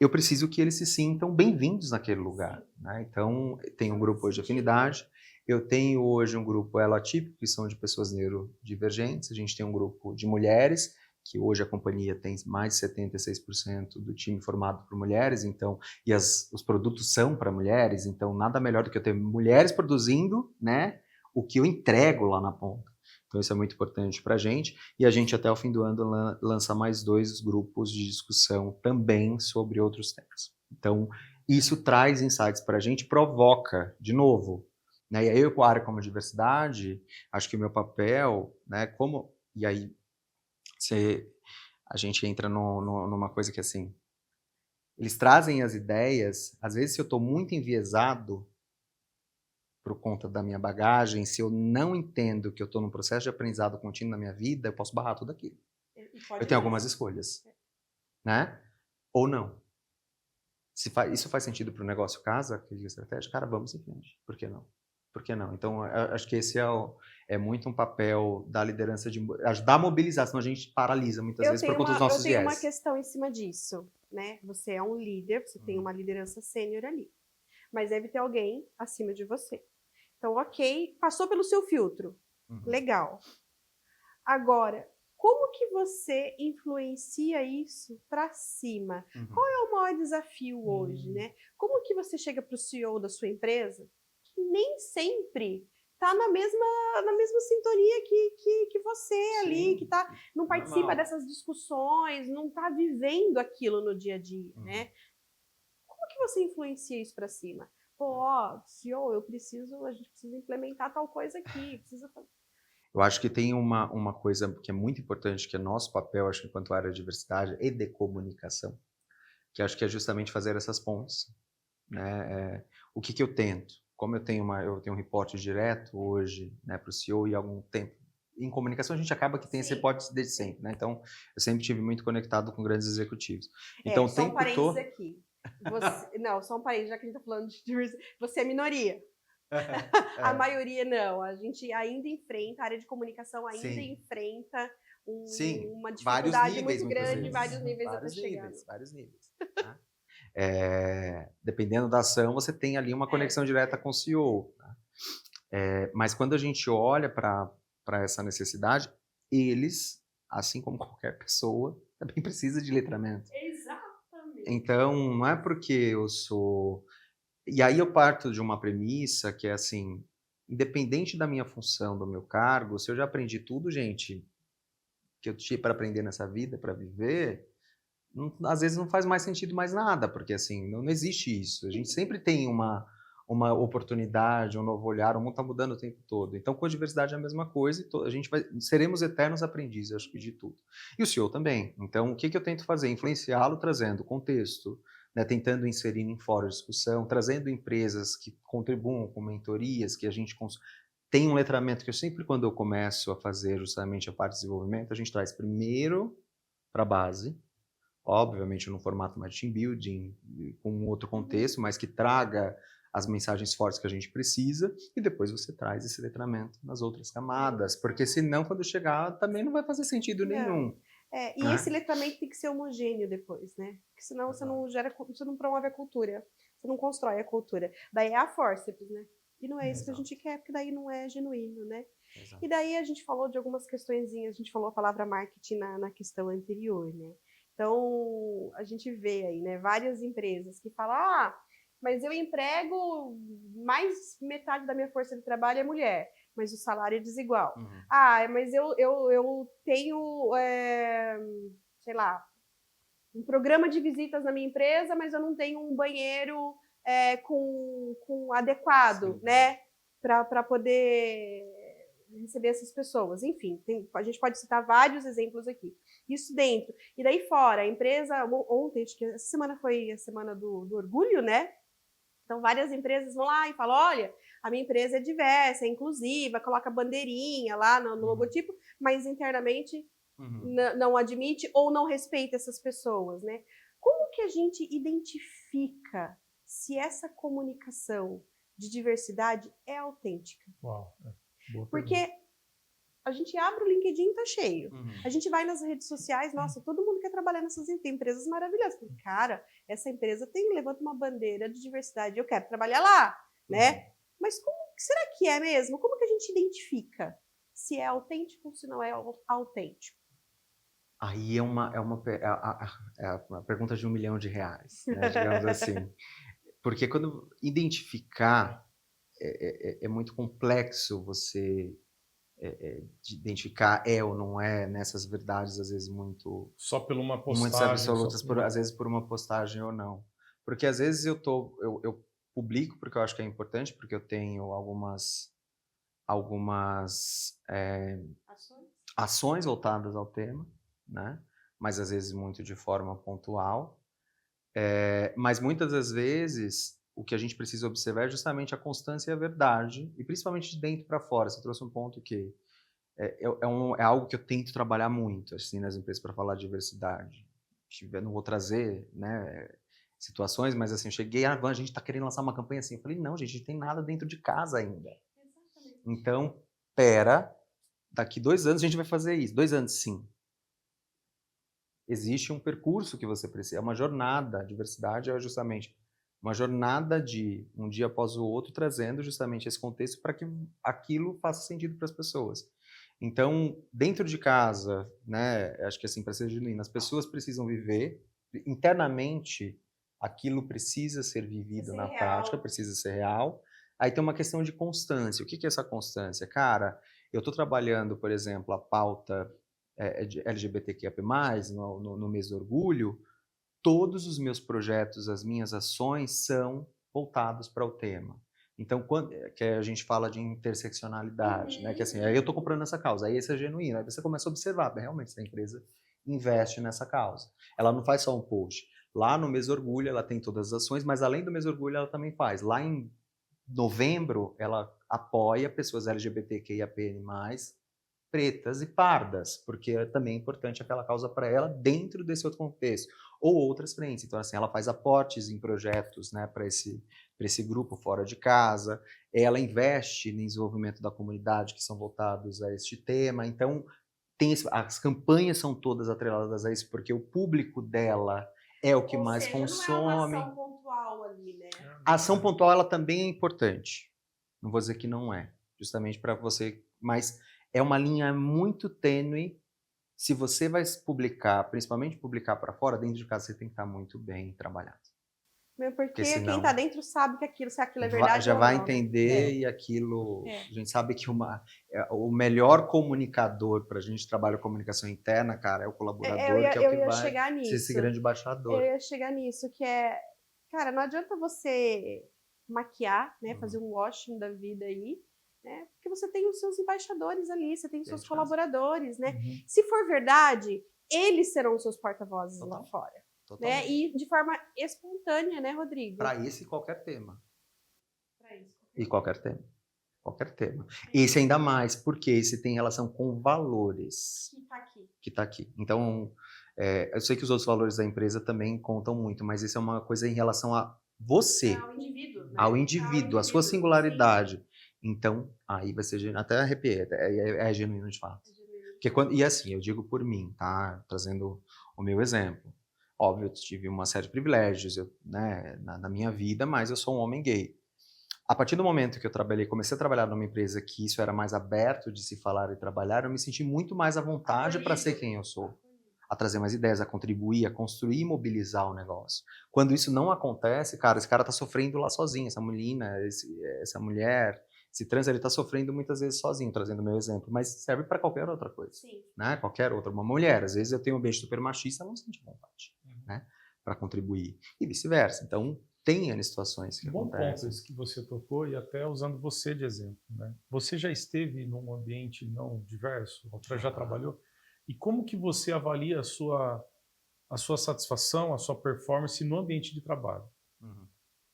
eu preciso que eles se sintam bem-vindos naquele lugar. Né? Então, tem um grupo hoje de afinidade, eu tenho hoje um grupo elatípico, que são de pessoas neurodivergentes, a gente tem um grupo de mulheres, que hoje a companhia tem mais de 76% do time formado por mulheres, então, e os produtos são para mulheres, então nada melhor do que eu ter mulheres produzindo, né, o que eu entrego lá na ponta. Então isso é muito importante para a gente, e a gente até o fim do ano lança mais 2 grupos de discussão também sobre outros temas. Então isso traz insights para a gente, provoca, de novo, né, e aí eu com a área como diversidade, acho que o meu papel, né, e aí a gente entra numa coisa que assim, eles trazem as ideias, às vezes se eu estou muito enviesado por conta da minha bagagem, se eu não entendo que eu estou num processo de aprendizado contínuo na minha vida, eu posso barrar tudo aquilo. Eu tenho algumas escolhas, né? Ou não. Isso faz sentido para o negócio casa, aquele estratégia, cara, vamos em frente. Por que não? Por que não? Então, acho que esse é muito um papel da liderança de ajudar a mobilizar, senão a gente paralisa muitas vezes por conta dos nossos viés. Eu tenho uma questão em cima disso, né? Você é um líder, você tem uma liderança sênior ali, mas deve ter alguém acima de você. Então, ok, passou pelo seu filtro, legal. Agora, como que você influencia isso para cima? Qual é o maior desafio hoje, né? Como que você chega para o CEO da sua empresa, que nem sempre está na mesma sintonia que você ali, que não participa dessas discussões, não está vivendo aquilo no dia a dia, né? Como que você influencia isso para cima? Pô, CEO, a gente precisa implementar tal coisa aqui, precisa fazer. Eu acho que tem uma coisa que é muito importante, que é nosso papel, acho que enquanto área de diversidade e de comunicação, que acho que é justamente fazer essas pontes. Né? O que eu tento? Como eu tenho um reporte direto hoje, né, para o CEO e há algum tempo, em comunicação a gente acaba que tem esse reporte desde sempre, né? Então eu sempre tive muito conectado com grandes executivos. Então só um parênteses aqui. Não, só um parênteses, já que a gente está falando de diversidade. Você é minoria. A maioria não. A gente ainda enfrenta, a área de comunicação ainda enfrenta uma dificuldade muito grande em vários níveis até chegar. Vários níveis. Dependendo da ação, você tem ali uma conexão direta com o CEO. Né? Mas quando a gente olha para essa necessidade, eles, assim como qualquer pessoa, também precisa de letramento. Exatamente. Então, não é porque eu sou... E aí eu parto de uma premissa que é assim, independente da minha função, do meu cargo, se eu já aprendi tudo, gente, que eu tinha para aprender nessa vida, para viver, às vezes não faz mais sentido mais nada, porque assim, não existe isso. A gente sempre tem uma oportunidade, um novo olhar, o mundo está mudando o tempo todo. Então, com a diversidade é a mesma coisa, a gente seremos eternos aprendizes, acho que de tudo. E o CEO também. Então, o que eu tento fazer? Influenciá-lo trazendo contexto, né, tentando inserir em fóruns de discussão, trazendo empresas que contribuam com mentorias, que a gente tem um letramento que eu sempre, quando eu começo a fazer justamente a parte de desenvolvimento, a gente traz primeiro para a base, obviamente no formato mais team building, com outro contexto, mas que traga as mensagens fortes que a gente precisa e depois você traz esse letramento nas outras camadas, porque senão quando chegar também não vai fazer sentido nenhum. E esse letramento tem que ser homogêneo depois, né? Porque senão você não promove a cultura, você não constrói a cultura. Daí é a fórceps, né? E não é isso que a gente quer, porque daí não é genuíno, né? Exato. E daí a gente falou de algumas questõezinhas, a gente falou a palavra marketing na questão anterior, né? Então, a gente vê aí, né, várias empresas que falam, mas eu emprego mais metade da minha força de trabalho é mulher, mas o salário é desigual. Mas eu tenho, sei lá, um programa de visitas na minha empresa, mas eu não tenho um banheiro com adequado, sim, né, para poder receber essas pessoas. Enfim, a gente pode citar vários exemplos aqui. Isso dentro. E daí fora, a empresa, ontem, acho que essa semana foi a semana do orgulho, né? Então, várias empresas vão lá e falam, olha, a minha empresa é diversa, é inclusiva, coloca bandeirinha lá no logotipo, mas internamente não admite ou não respeita essas pessoas, né? Como que a gente identifica se essa comunicação de diversidade é autêntica? Uau, boa porque pergunta. A gente abre o LinkedIn, tá cheio. A gente vai nas redes sociais, nossa, todo mundo quer trabalhar nessas empresas maravilhosas. Cara, essa empresa levanta uma bandeira de diversidade, eu quero trabalhar lá, né? Mas será que é mesmo? Como que a gente identifica se é autêntico ou se não é autêntico? Aí é uma pergunta de R$1 milhão, né, digamos assim. Porque quando identificar, é muito complexo você de identificar ou não é nessas verdades, às vezes muito... Só por uma postagem. Muito absolutas, às vezes por uma postagem ou não. Porque às vezes eu publico porque eu acho que é importante, porque eu tenho algumas ações voltadas ao tema, né? Mas às vezes muito de forma pontual. Mas muitas das vezes o que a gente precisa observar é justamente a constância e a verdade, e principalmente de dentro para fora. Você trouxe um ponto que é algo que eu tento trabalhar muito assim, nas empresas para falar de diversidade. Eu não vou trazer, né, situações, mas assim, eu cheguei, a gente está querendo lançar uma campanha assim. Eu falei, não, gente, a gente tem nada dentro de casa ainda. Exatamente. Então, daqui 2 anos a gente vai fazer isso. 2 anos, sim. Existe um percurso que você precisa, é uma jornada. A diversidade é justamente uma jornada de um dia após o outro, trazendo justamente esse contexto para que aquilo faça sentido para as pessoas. Então, dentro de casa, né, acho que assim, para ser genuíno, as pessoas precisam viver internamente, aquilo precisa ser vivido na prática, precisa ser real. Aí tem uma questão de constância. O que é essa constância? Cara, eu estou trabalhando, por exemplo, a pauta de LGBTQIA+, no mês do orgulho. Todos os meus projetos, as minhas ações são voltados para o tema. Então, que a gente fala de interseccionalidade, né? Que assim, aí eu estou comprando essa causa, aí esse é genuíno, aí você começa a observar, realmente, se a empresa investe nessa causa. Ela não faz só um post. Lá no mês do orgulho, ela tem todas as ações, mas além do mês do orgulho, ela também faz. Lá em novembro, ela apoia pessoas LGBTQIAPN+, pretas e pardas, porque também é importante aquela causa para ela dentro desse outro contexto, ou outras frentes. Então, assim, ela faz aportes em projetos, né, para esse grupo fora de casa, ela investe no desenvolvimento da comunidade que são voltados a este tema. Então, as campanhas são todas atreladas a isso, porque o público dela é o que mais consome. Não é uma ação pontual ali, né? A ação pontual, ela também é importante. Não vou dizer que não é, justamente para você, mas é uma linha muito tênue. Se você vai publicar, principalmente publicar para fora, dentro de casa você tem que estar muito bem trabalhado. Porque senão, quem está dentro sabe que se aquilo é verdade já ou vai não, entender, né? E aquilo... A gente sabe que o melhor comunicador para a gente trabalhar comunicação interna, cara, é o colaborador, que é o que vai ser esse grande embaixador. Eu ia chegar nisso, que é... Cara, não adianta você maquiar, né, fazer um washing da vida aí, né, porque você tem os seus embaixadores ali, você tem os seus colaboradores, né? Se for verdade, eles serão os seus porta-vozes lá fora. Né? E de forma espontânea, né, Rodrigo? Para esse e qualquer tema. E qualquer tema. Qualquer tema. Esse ainda mais, porque esse tem relação com valores. Que tá aqui. Então, eu sei que os outros valores da empresa também contam muito, mas isso é uma coisa em relação a você. Ao indivíduo. ao indivíduo, à sua singularidade. Então, aí vai ser, até arrepiei, é genuíno de fato. Porque e assim, eu digo por mim, tá? Trazendo o meu exemplo. Óbvio, eu tive uma série de privilégios, né, na minha vida, mas eu sou um homem gay. A partir do momento que eu comecei a trabalhar numa empresa que isso era mais aberto de se falar e trabalhar, eu me senti muito mais à vontade para ser quem eu sou. A trazer mais ideias, a contribuir, a construir e mobilizar o negócio. Quando isso não acontece, cara, esse cara tá sofrendo lá sozinho, essa menina, essa mulher, esse trans, ele tá sofrendo muitas vezes sozinho, trazendo o meu exemplo, mas serve para qualquer outra coisa. Sim. Né? Qualquer outra. Uma mulher, às vezes eu tenho um ambiente super machista, ela não sente vontade, né? Para contribuir. E vice-versa. Então, tem as situações que acontecem. Bom ponto esse que você tocou, e até usando você de exemplo, né? Você já esteve num ambiente não diverso? Já trabalhou? E como que você avalia a sua satisfação, a sua performance no ambiente de trabalho?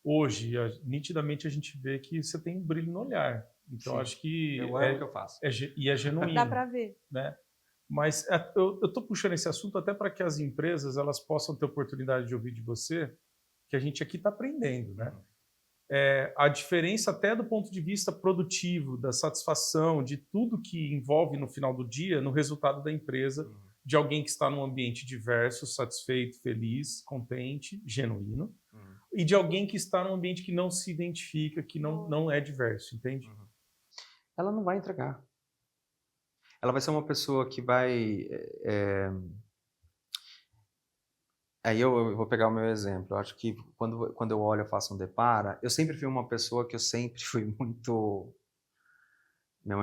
Hoje, nitidamente, a gente vê que você tem um brilho no olhar. Então, acho que eu amo o que eu faço. E é genuíno. Dá para ver. Né? Mas eu estou puxando esse assunto até para que as empresas elas possam ter oportunidade de ouvir de você, que a gente aqui está aprendendo. Né? A diferença até do ponto de vista produtivo, da satisfação, de tudo que envolve no final do dia, no resultado da empresa, de alguém que está num ambiente diverso, satisfeito, feliz, contente, genuíno, e de alguém que está num ambiente que não se identifica, que não é diverso, entende? Ela não vai entregar. Ela vai ser uma pessoa que vai... Aí eu vou pegar o meu exemplo. Eu acho que quando eu olho, eu faço um depara, eu sempre fui uma pessoa que eu sempre fui muito... Minha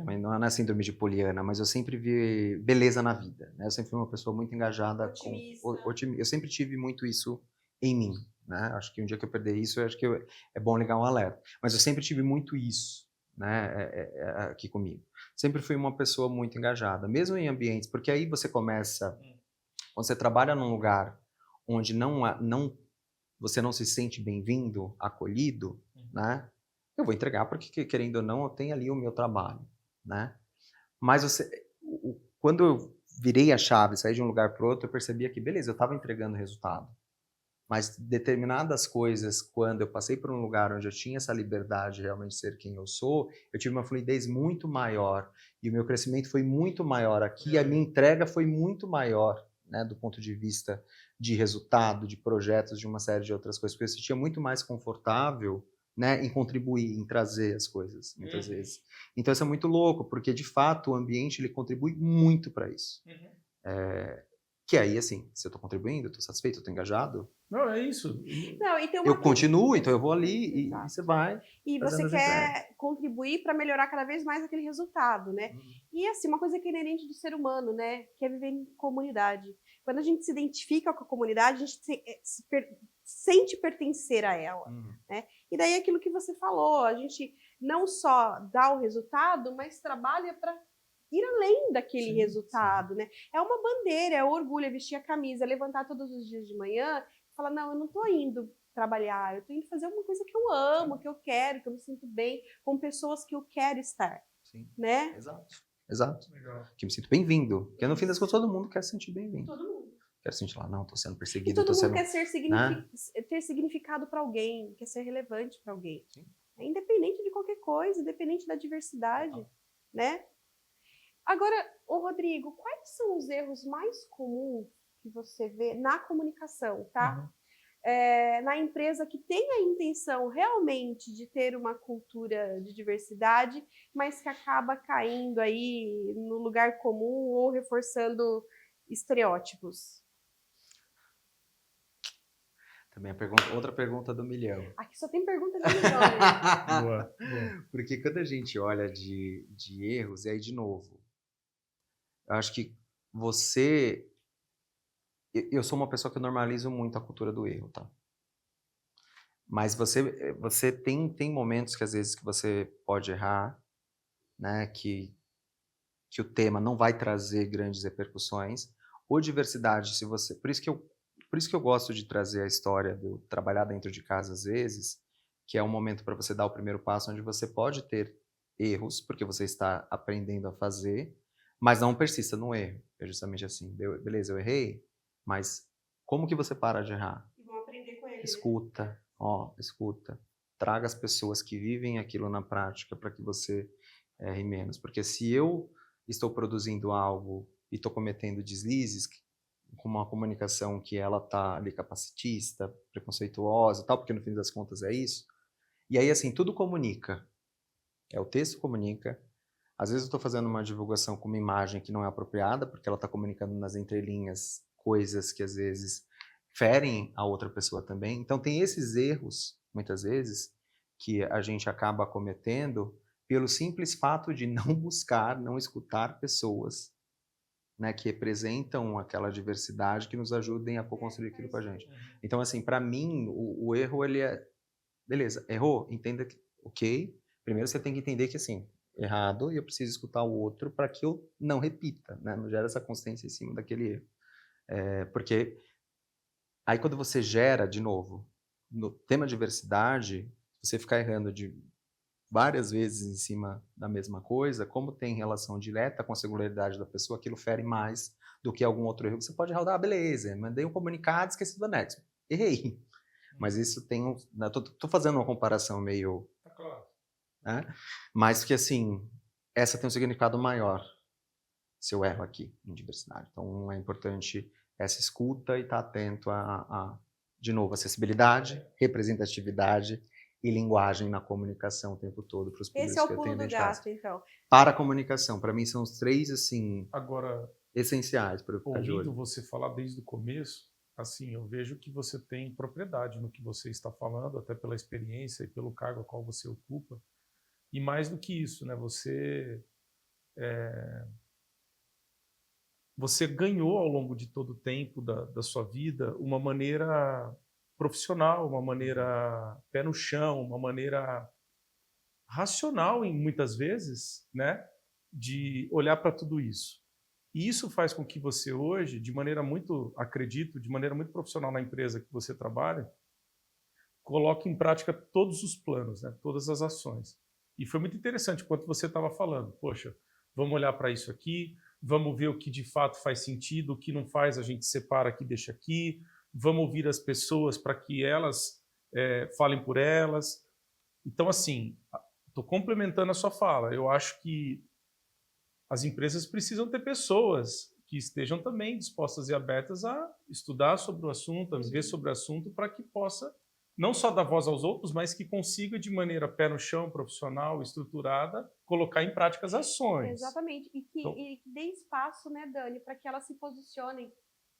mãe não é síndrome de Poliana, mas eu sempre vi beleza na vida. Né? Eu sempre fui uma pessoa muito engajada. Eu sempre tive muito isso em mim. Né? Acho que um dia que eu perder isso, eu acho que é bom ligar um alerta. Mas eu sempre tive muito isso, né? Aqui comigo. Sempre fui uma pessoa muito engajada, mesmo em ambientes, porque aí você começa, quando você trabalha num lugar onde você não se sente bem-vindo, acolhido, né? Eu vou entregar porque, querendo ou não, eu tenho ali o meu trabalho, né? Mas quando eu virei a chave, saí de um lugar para outro, eu percebia que, beleza, eu estava entregando resultado. Mas determinadas coisas, quando eu passei por um lugar onde eu tinha essa liberdade de realmente ser quem eu sou, eu tive uma fluidez muito maior e o meu crescimento foi muito maior aqui, a minha entrega foi muito maior, né, do ponto de vista de resultado, de projetos, de uma série de outras coisas, porque eu me sentia muito mais confortável, né, em contribuir, em trazer as coisas, muitas vezes. Então isso é muito louco, porque de fato o ambiente ele contribui muito para isso. Que aí, assim, se eu estou contribuindo, eu estou satisfeito, eu estou engajado. Não, é isso. Não, e tem uma eu continuo, então eu vou ali e você vai. E você quer contribuir para melhorar cada vez mais aquele resultado, né? E assim, uma coisa que é inerente do ser humano, né? Que é viver em comunidade. Quando a gente se identifica com a comunidade, a gente sente pertencer a ela, né? E daí aquilo que você falou, a gente não só dá o resultado, mas trabalha para ir além daquele resultado, né? É uma bandeira, é orgulho, é vestir a camisa, é levantar todos os dias de manhã e falar, não, eu não estou indo trabalhar, eu estou indo fazer uma coisa que eu amo, que eu quero, que eu me sinto bem, com pessoas que eu quero estar, né? Exato. Legal. Que me sinto bem-vindo, porque no fim das contas todo mundo quer se sentir bem-vindo. Todo mundo. Quer sentir lá, não, estou sendo perseguido. E todo mundo quer ter significado para alguém, quer ser relevante para alguém. É independente de qualquer coisa, independente da diversidade, né? Agora, Rodrigo, quais são os erros mais comuns que você vê na comunicação, tá? Na empresa que tem a intenção realmente de ter uma cultura de diversidade, mas que acaba caindo aí no lugar comum ou reforçando estereótipos? Também outra pergunta do milhão. Aqui só tem pergunta de milhão, né? Boa. Porque quando a gente olha de erros, e aí de novo, eu acho que eu sou uma pessoa que normalizo muito a cultura do erro, tá? Mas você tem momentos que às vezes que você pode errar, né? Que o tema não vai trazer grandes repercussões. Ou diversidade, por isso que eu gosto de trazer a história do trabalhar dentro de casa às vezes, que é um momento para você dar o primeiro passo onde você pode ter erros, porque você está aprendendo a fazer, mas não persista no erro. É justamente assim, beleza, eu errei, mas como que você para de errar? E vão aprender com ele. Escuta, escuta. traga as pessoas que vivem aquilo na prática para que você erre menos. Porque se eu estou produzindo algo e estou cometendo deslizes, com uma comunicação que ela tá ali capacitista, preconceituosa e tal, porque no fim das contas é isso. E aí, assim, tudo comunica. O texto comunica. Às vezes eu estou fazendo uma divulgação com uma imagem que não é apropriada, porque ela está comunicando nas entrelinhas coisas que às vezes ferem a outra pessoa também. Então tem esses erros, muitas vezes, que a gente acaba cometendo pelo simples fato de não buscar, não escutar pessoas, né, que representam aquela diversidade, que nos ajudem a co-construir aquilo com a gente. Então, assim, para mim, o erro, ele é... Beleza, errou? Entenda que, ok. Primeiro você tem que entender que, assim, errado, e eu preciso escutar o outro para que eu não repita, né? Não gera essa consciência em cima daquele erro. Porque aí quando você gera, de novo, no tema diversidade, você ficar errando de várias vezes em cima da mesma coisa, como tem relação direta com a singularidade da pessoa, aquilo fere mais do que algum outro erro. Você pode rodar, beleza, mandei um comunicado, esqueci do anexo. Errei. Mas isso tem um... Tô fazendo uma comparação meio... Tá claro. Né? Mas que, assim, essa tem um significado maior, se eu erro aqui, em diversidade. Então é importante essa escuta e estar atento de novo, acessibilidade, representatividade e linguagem na comunicação o tempo todo para os públicos Esse é o que eu pulo tenho do identificado. gato, então. Para a comunicação, para mim são os 3, assim, Agora, essenciais para eu ficar de ouvindo olho. você falar desde o começo, assim, eu vejo que você tem propriedade no que você está falando, até pela experiência e pelo cargo a qual você ocupa. E mais do que isso, né? Você ganhou ao longo de todo o tempo da sua vida uma maneira profissional, uma maneira pé no chão, uma maneira racional, em muitas vezes, né, de olhar para tudo isso. E isso faz com que você hoje, de maneira muito, acredito, de maneira muito profissional na empresa que você trabalha, coloque em prática todos os planos, né, todas as ações. E foi muito interessante quando você estava falando, poxa, vamos olhar para isso aqui, vamos ver o que de fato faz sentido, o que não faz a gente separa aqui, deixa aqui, vamos ouvir as pessoas para que elas falem por elas. Então, assim, estou complementando a sua fala. Eu acho que as empresas precisam ter pessoas que estejam também dispostas e abertas a estudar sobre o assunto, a viver sobre o assunto, para que possa não só dar voz aos outros, mas que consiga, de maneira pé no chão, profissional, estruturada, colocar em prática as ações. Exatamente. E que dê espaço, né, Dani, para que elas se posicionem.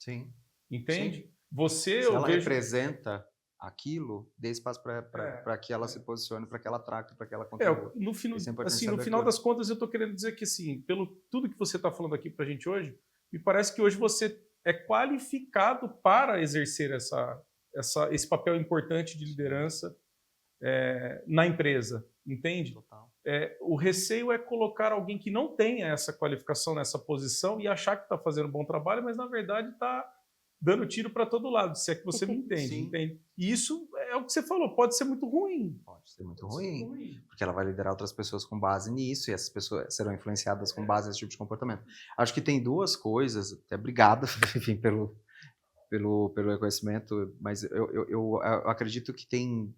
Sim. Entende? Sim. Você, Se eu ela vejo... representa aquilo, dê espaço para que ela se posicione, para que ela traga, para que ela no contribua. no final das contas, eu estou querendo dizer que, assim, pelo tudo que você está falando aqui para a gente hoje, me parece que hoje você é qualificado para exercer esse papel importante de liderança na empresa, entende? Total. O receio é colocar alguém que não tenha essa qualificação nessa posição e achar que está fazendo um bom trabalho, mas na verdade está dando tiro para todo lado, se é que você me entende, entende? E isso é o que você falou, pode ser muito ruim. Pode ser muito ruim, porque ela vai liderar outras pessoas com base nisso, e essas pessoas serão influenciadas com base nesse tipo de comportamento. Acho que tem 2 coisas, até obrigado, enfim, pelo reconhecimento, mas eu acredito que tem,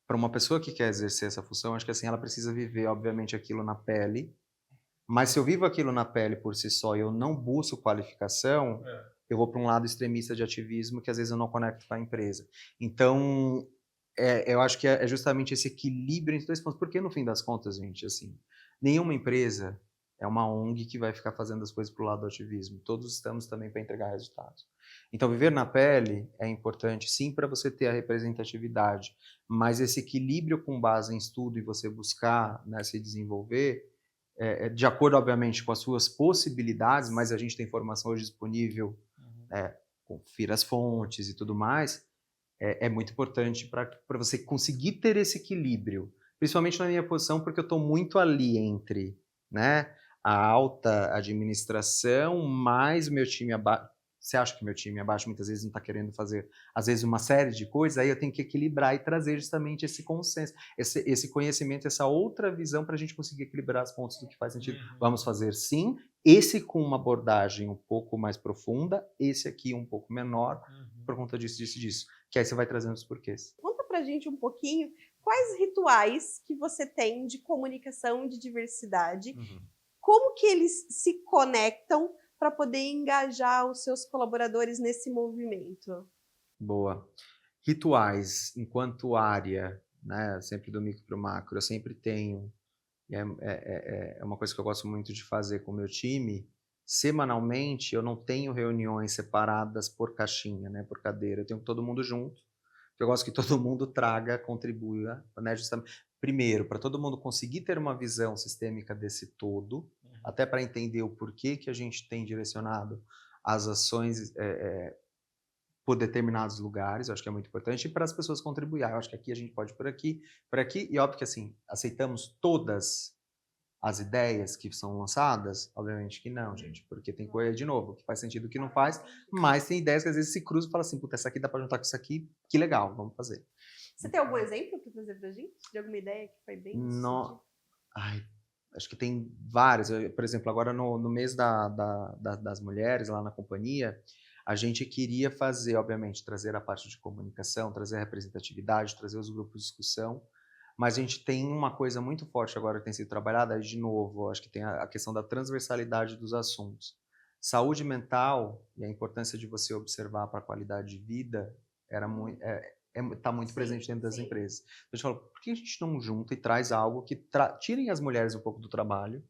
para uma pessoa que quer exercer essa função, acho que assim, ela precisa viver, obviamente, aquilo na pele, mas se eu vivo aquilo na pele por si só e eu não busco qualificação, eu vou para um lado extremista de ativismo que às vezes eu não conecto com a empresa. Então, eu acho que é justamente esse equilíbrio entre 2 pontos, porque no fim das contas, gente, assim, nenhuma empresa é uma ONG que vai ficar fazendo as coisas para o lado do ativismo. Todos estamos também para entregar resultados. Então, viver na pele é importante, sim, para você ter a representatividade, mas esse equilíbrio com base em estudo e você buscar, né, se desenvolver, de acordo, obviamente, com as suas possibilidades, mas a gente tem informação hoje disponível, confira as fontes e tudo mais, é muito importante para você conseguir ter esse equilíbrio, principalmente na minha posição, porque eu estou muito ali entre, né, a alta administração mais o meu time abaixo. Você acha que meu time abaixo muitas vezes não está querendo fazer, às vezes, uma série de coisas, aí eu tenho que equilibrar e trazer justamente esse consenso, esse conhecimento, essa outra visão para a gente conseguir equilibrar as pontos do que faz sentido. Vamos fazer sim, esse com uma abordagem um pouco mais profunda, esse aqui um pouco menor, por conta disso, disso, disso. Que aí você vai trazendo os porquês. Conta para a gente um pouquinho quais rituais que você tem de comunicação de diversidade, como que eles se conectam para poder engajar os seus colaboradores nesse movimento? Boa. Rituais, enquanto área, né, sempre do micro para o macro, eu sempre tenho, e é uma coisa que eu gosto muito de fazer com o meu time, semanalmente eu não tenho reuniões separadas por caixinha, né, por cadeira, eu tenho todo mundo junto, eu gosto que todo mundo traga, contribua, né, justamente, primeiro, para todo mundo conseguir ter uma visão sistêmica desse todo, até para entender o porquê que a gente tem direcionado as ações por determinados lugares, eu acho que é muito importante, e para as pessoas contribuir. Eu acho que aqui a gente pode ir por aqui, e óbvio que assim, aceitamos todas as ideias que são lançadas? Obviamente que não, gente, porque tem coisa, de novo, que faz sentido, que não faz, mas tem ideias que às vezes se cruzam e falam assim, puta, essa aqui dá para juntar com isso aqui, que legal, vamos fazer. Você tem algum exemplo para trazer pra gente? De alguma ideia que foi bem sucedida? Ai, acho que tem várias. Por exemplo, agora no mês das mulheres lá na companhia, a gente queria fazer, obviamente, trazer a parte de comunicação, trazer a representatividade, trazer os grupos de discussão, mas a gente tem uma coisa muito forte agora que tem sido trabalhada, de novo, acho que tem a questão da transversalidade dos assuntos. Saúde mental e a importância de você observar para a qualidade de vida está muito presente dentro das empresas. Então, a gente fala, por que a gente não junta e traz algo que tirem as mulheres um pouco do trabalho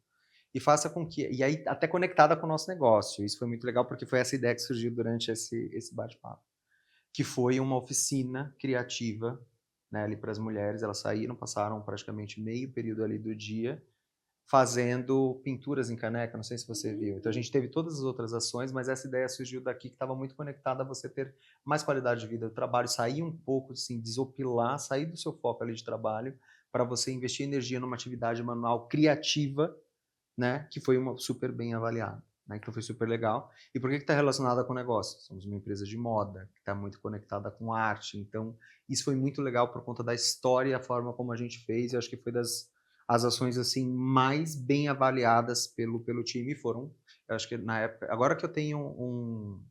e faça com que... E aí, até conectada com o nosso negócio. Isso foi muito legal, porque foi essa ideia que surgiu durante esse bate-papo. Que foi uma oficina criativa, né, ali para as mulheres. Elas saíram, passaram praticamente meio período ali do dia fazendo pinturas em caneca, não sei se você viu. Então a gente teve todas as outras ações, mas essa ideia surgiu daqui, que estava muito conectada a você ter mais qualidade de vida do trabalho, sair um pouco, assim, desopilar, sair do seu foco ali de trabalho, para você investir energia numa atividade manual criativa, né, que foi super bem avaliada, né, que foi super legal. E por que está relacionada com o negócio? Somos uma empresa de moda, que está muito conectada com arte, então isso foi muito legal por conta da história e a forma como a gente fez, eu acho que foi as ações assim mais bem avaliadas pelo time foram, eu acho que na época, agora que eu tenho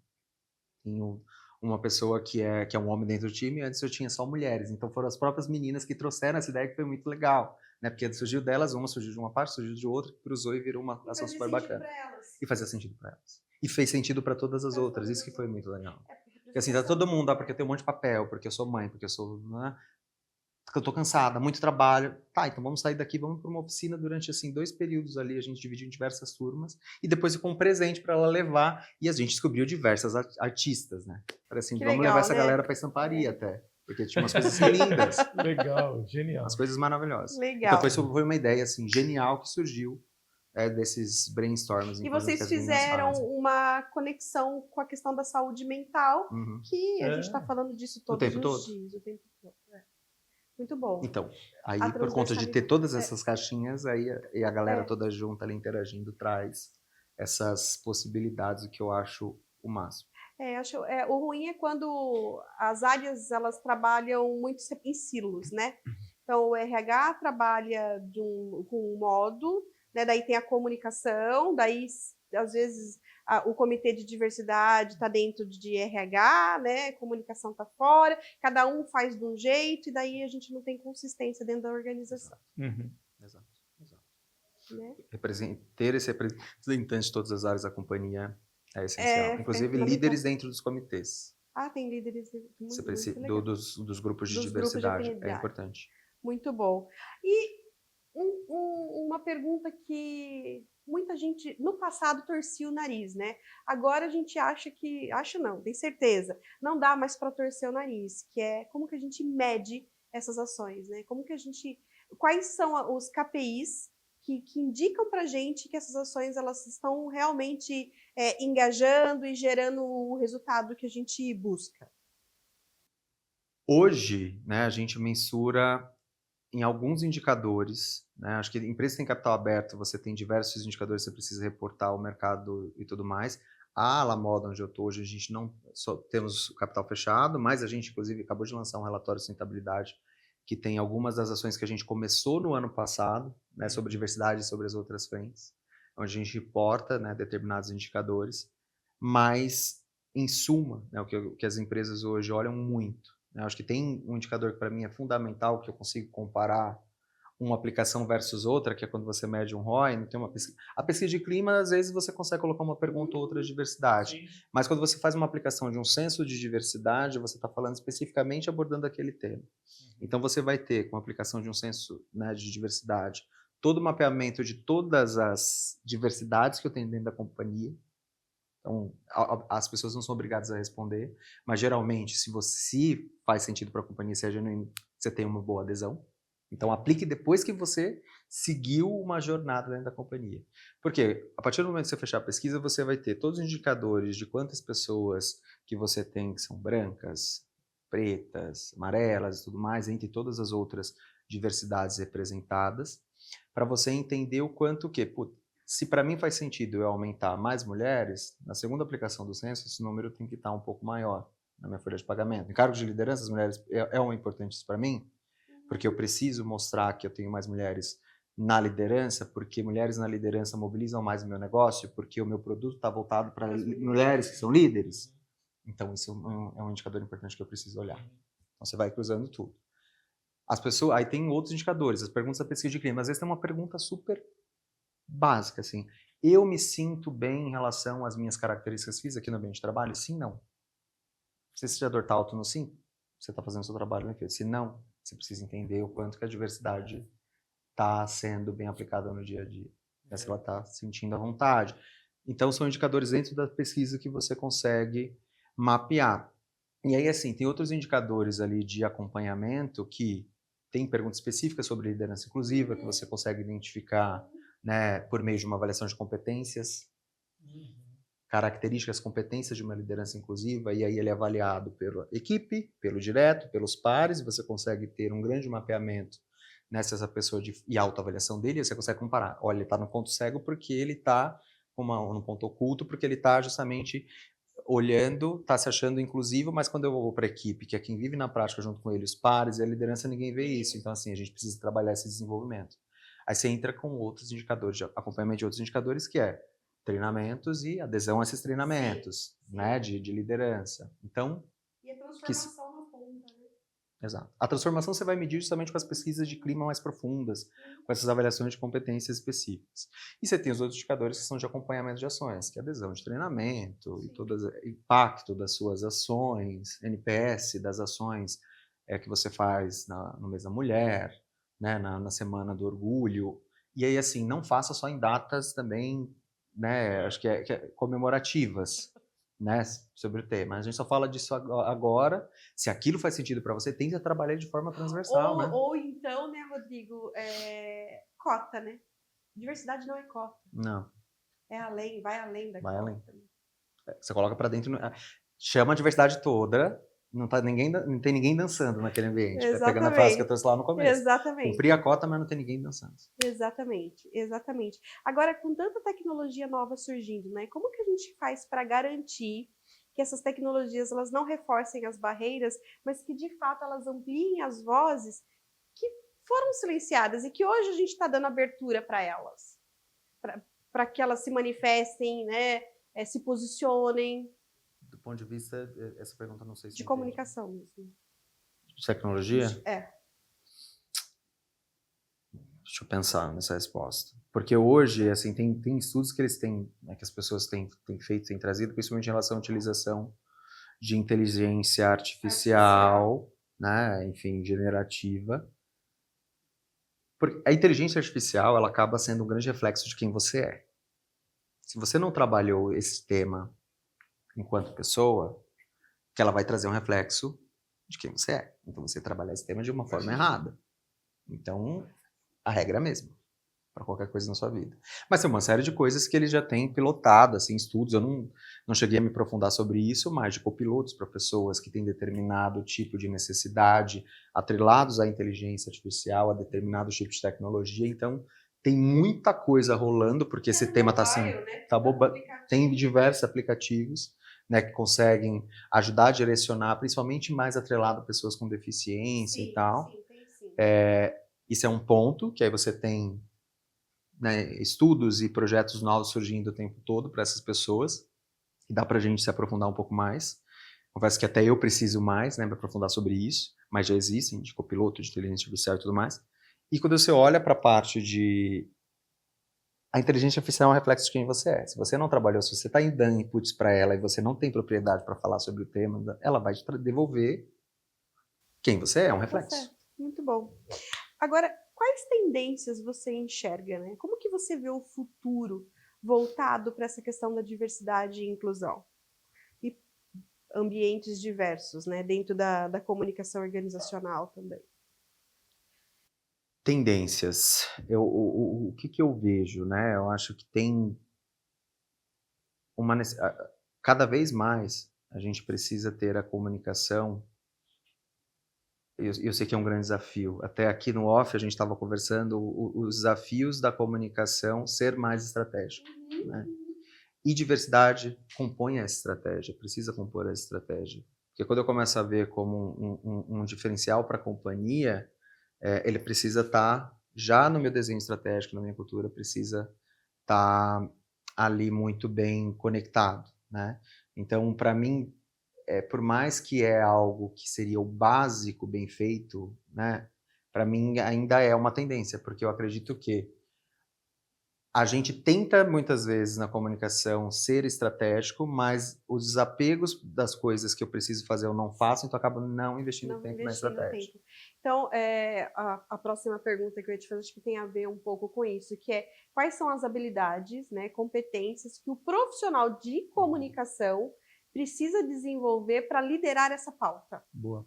uma pessoa que é um homem dentro do time, antes eu tinha só mulheres, então foram as próprias meninas que trouxeram essa ideia, que foi muito legal, né? Porque surgiu delas, uma surgiu de uma parte, surgiu de outra, cruzou e virou uma ação super bacana. E fazia sentido para elas. E fez sentido para todas as outras, isso que foi muito legal. Porque assim, tá todo mundo, porque eu tenho um monte de papel, porque eu sou mãe, porque eu sou... Né? Porque eu tô cansada, muito trabalho. Tá, então vamos sair daqui, vamos para uma oficina durante, assim, 2 períodos ali, a gente dividiu em diversas turmas, e depois ficou um presente para ela levar, e a gente descobriu diversas artistas, né? Falei assim, vamos levar essa galera para estamparia até, porque tinha umas coisas lindas. Legal, genial. Umas coisas maravilhosas. Legal. Então foi uma ideia, assim, genial que surgiu desses brainstorms. E vocês fizeram uma conexão com a questão da saúde mental, que a gente está falando disso todos os dias, o tempo todo. Muito bom. Então, aí por conta de ter todas essas caixinhas, aí e a galera toda junta ali interagindo traz essas possibilidades, que eu acho o máximo. O ruim é quando as áreas elas trabalham muito em silos, né? Então o RH trabalha com um modo, né? Daí tem a comunicação, daí às vezes o comitê de diversidade está dentro de RH, né? Comunicação está fora, cada um faz de um jeito, e daí a gente não tem consistência dentro da organização. Exato. Né? Ter esse representante de todas as áreas da companhia é essencial. Inclusive líderes dentro dos comitês. Tem líderes dos grupos de diversidade. É importante. Muito bom. E uma pergunta que muita gente no passado torcia o nariz, né? Agora a gente tem certeza, não dá mais para torcer o nariz, que é como que a gente mede essas ações, né? Quais são os KPIs que indicam para a gente que essas ações elas estão realmente engajando e gerando o resultado que a gente busca? Hoje, né, a gente mensura em alguns indicadores, né? Acho que empresa tem capital aberto, você tem diversos indicadores que você precisa reportar ao mercado e tudo mais. A La Moda, onde eu estou hoje, a gente não só temos o capital fechado, mas a gente, inclusive, acabou de lançar um relatório de sustentabilidade que tem algumas das ações que a gente começou no ano passado, né, sobre diversidade e sobre as outras frentes, onde a gente reporta, né, determinados indicadores, mas, em suma, né, o que as empresas hoje olham muito, né? Eu acho que tem um indicador que para mim é fundamental, que eu consigo comparar uma aplicação versus outra, que é quando você mede um ROI, não tem uma pesquisa. A pesquisa de clima, às vezes você consegue colocar uma pergunta ou outra de diversidade. Sim. Mas quando você faz uma aplicação de um censo de diversidade, você está falando especificamente abordando aquele tema. Então você vai ter, com a aplicação de um censo, né, de diversidade, todo o mapeamento de todas as diversidades que eu tenho dentro da companhia. Então, as pessoas não são obrigadas a responder, mas geralmente, se faz sentido para a companhia, se é genuíno, você tem uma boa adesão. Então, aplique depois que você seguiu uma jornada dentro da companhia. Porque, a partir do momento que você fechar a pesquisa, você vai ter todos os indicadores de quantas pessoas que você tem que são brancas, pretas, amarelas e tudo mais, entre todas as outras diversidades representadas, para você entender o quanto que, se para mim faz sentido eu aumentar mais mulheres, na segunda aplicação do censo, esse número tem que estar um pouco maior na minha folha de pagamento. Em cargos de liderança, as mulheres importantes para mim, porque eu preciso mostrar que eu tenho mais mulheres na liderança, porque mulheres na liderança mobilizam mais o meu negócio, porque o meu produto está voltado para mulheres que são líderes. Então, isso é um indicador importante que eu preciso olhar. Então, você vai cruzando tudo. As pessoas, aí tem outros indicadores, as perguntas da pesquisa de clima. Às vezes tem uma pergunta super básica, assim. Eu me sinto bem em relação às minhas características físicas aqui no ambiente de trabalho? Sim, não. Se esse indicador está alto no sim, você está fazendo o seu trabalho bem feito. Se não, você precisa entender o quanto que a diversidade está sendo bem aplicada no dia a dia. Se ela está sentindo à vontade. Então, são indicadores dentro da pesquisa que você consegue mapear. E aí, assim, tem outros indicadores ali de acompanhamento que tem perguntas específicas sobre liderança inclusiva, que você consegue identificar, né, por meio de uma avaliação de competências, características, competências de uma liderança inclusiva, e aí ele é avaliado pela equipe, pelo direto, pelos pares, e você consegue ter um grande mapeamento nessa pessoa e autoavaliação dele, e você consegue comparar. Olha, ele está no ponto cego porque ele está no ponto oculto, porque ele está justamente olhando, está se achando inclusivo, mas quando eu vou para a equipe, que é quem vive na prática junto com ele, os pares e a liderança, ninguém vê isso. Então, assim, a gente precisa trabalhar esse desenvolvimento. Aí você entra com outros indicadores, de acompanhamento de outros indicadores, que é treinamentos e adesão a esses treinamentos, sim, né, de liderança. Então, e a transformação na ponta, né? Exato. A transformação você vai medir justamente com as pesquisas de clima mais profundas, com essas avaliações de competências específicas. E você tem os outros indicadores que são de acompanhamento de ações, que é adesão de treinamento, sim, e todo o impacto das suas ações, NPS das ações que você faz no mês da mulher, né, na semana do orgulho. E aí, assim, não faça só em datas também, né, acho que é comemorativas, né, sobre o tema. A gente só fala disso agora. Se aquilo faz sentido para você, tenta trabalhar de forma transversal, né? Ou então, né, Rodrigo, cota, né? Diversidade não é cota. Não. É além, vai além da cota. Além. Você coloca para dentro, chama a diversidade toda, não tem ninguém dançando naquele ambiente. Pegando a frase que eu trouxe lá no começo. Exatamente. Cumprir a cota, mas não tem ninguém dançando. Exatamente, exatamente. Agora, com tanta tecnologia nova surgindo, né, como que a gente faz para garantir que essas tecnologias elas não reforcem as barreiras, mas que de fato elas ampliem as vozes que foram silenciadas e que hoje a gente está dando abertura para elas, para que elas se manifestem, né, se posicionem? Do ponto de vista, essa pergunta não sei se... De comunicação mesmo. De tecnologia? É. Deixa eu pensar nessa resposta. Porque hoje, assim, tem estudos que eles têm, né, que as pessoas têm feito, têm trazido, principalmente em relação à utilização de inteligência artificial, né, enfim, generativa. Porque a inteligência artificial, ela acaba sendo um grande reflexo de quem você é. Se você não trabalhou esse tema enquanto pessoa, que ela vai trazer um reflexo de quem você é. Então, você trabalhar esse tema de uma forma errada. Então, a regra é a mesma para qualquer coisa na sua vida. Mas tem uma série de coisas que eles já têm pilotado, assim, estudos. Eu não cheguei a me aprofundar sobre isso, mas de copilotos para pessoas que têm determinado tipo de necessidade, atrelados à inteligência artificial, a determinado tipo de tecnologia. Então, tem muita coisa rolando, porque esse tema está assim, tem diversos aplicativos, né, que conseguem ajudar a direcionar, principalmente mais atrelado a pessoas com deficiência, sim, e tal. Sim. Isso é um ponto, que aí você tem, né, estudos e projetos novos surgindo o tempo todo para essas pessoas, e dá para a gente se aprofundar um pouco mais. Confesso que até eu preciso mais, né, para aprofundar sobre isso, mas já existem, de copiloto, de inteligência artificial e tudo mais. E quando você olha para a parte de... A inteligência artificial é um reflexo de quem você é. Se você não trabalhou, se você está dando inputs para ela e você não tem propriedade para falar sobre o tema, ela vai te devolver quem você é, um reflexo. Tá certo. Muito bom. Agora, quais tendências você enxerga, né? Como que você vê o futuro voltado para essa questão da diversidade e inclusão? E ambientes diversos, né? Dentro da comunicação organizacional também. Tendências. O que eu vejo, né? Eu acho que tem cada vez mais a gente precisa ter a comunicação. Eu sei que é um grande desafio. Até aqui no off a gente estava conversando os desafios da comunicação ser mais estratégica, né? E diversidade compõe essa estratégia, precisa compor essa estratégia. Porque quando eu começo a ver como um diferencial para a companhia, ele precisa estar já no meu desenho estratégico, na minha cultura, precisa estar ali muito bem conectado, né? Então, para mim, por mais que é algo que seria o básico bem feito, né? Para mim ainda é uma tendência, porque eu acredito que a gente tenta muitas vezes na comunicação ser estratégico, mas os desapegos das coisas que eu preciso fazer eu não faço, então eu acabo não investindo tempo na estratégia. Tempo. Então, a próxima pergunta que eu ia te fazer, acho que tem a ver um pouco com isso, que é quais são as habilidades, né, competências que o profissional de comunicação precisa desenvolver para liderar essa pauta? Boa.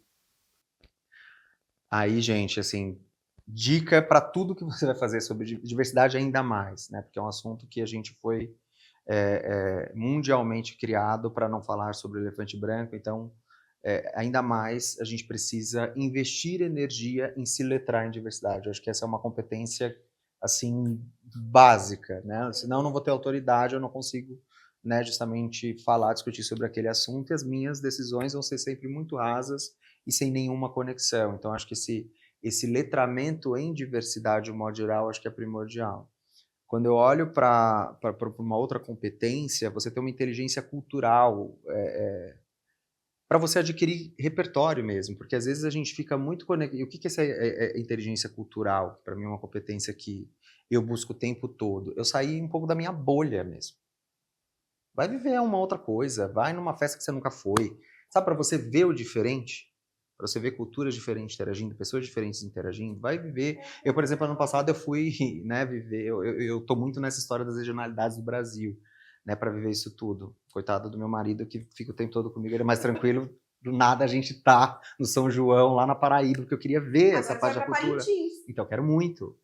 Aí, gente, assim, dica para tudo que você vai fazer sobre diversidade ainda mais, né? Porque é um assunto que a gente foi mundialmente criado para não falar sobre o elefante branco, então ainda mais a gente precisa investir energia em se letrar em diversidade. Eu acho que essa é uma competência assim básica, né? Senão eu não vou ter autoridade, eu não consigo, né, justamente falar, discutir sobre aquele assunto, e as minhas decisões vão ser sempre muito rasas e sem nenhuma conexão. Então acho que esse letramento em diversidade, de um modo geral, acho que é primordial. Quando eu olho para uma outra competência, você tem uma inteligência cultural, para você adquirir repertório mesmo, porque às vezes a gente fica muito conectado. E o que é essa inteligência cultural? Para mim é uma competência que eu busco o tempo todo. Eu saí um pouco da minha bolha mesmo. Vai viver uma outra coisa, vai numa festa que você nunca foi. Sabe, para você ver o diferente, para você ver culturas diferentes interagindo, pessoas diferentes interagindo, vai viver. Eu, por exemplo, ano passado eu fui, né, viver, eu tô muito nessa história das regionalidades do Brasil, né, para viver isso tudo. Coitado do meu marido que fica o tempo todo comigo, ele é mais tranquilo. Do nada a gente tá no São João, lá na Paraíba, porque eu queria ver essa parte da cultura. Então eu quero muito.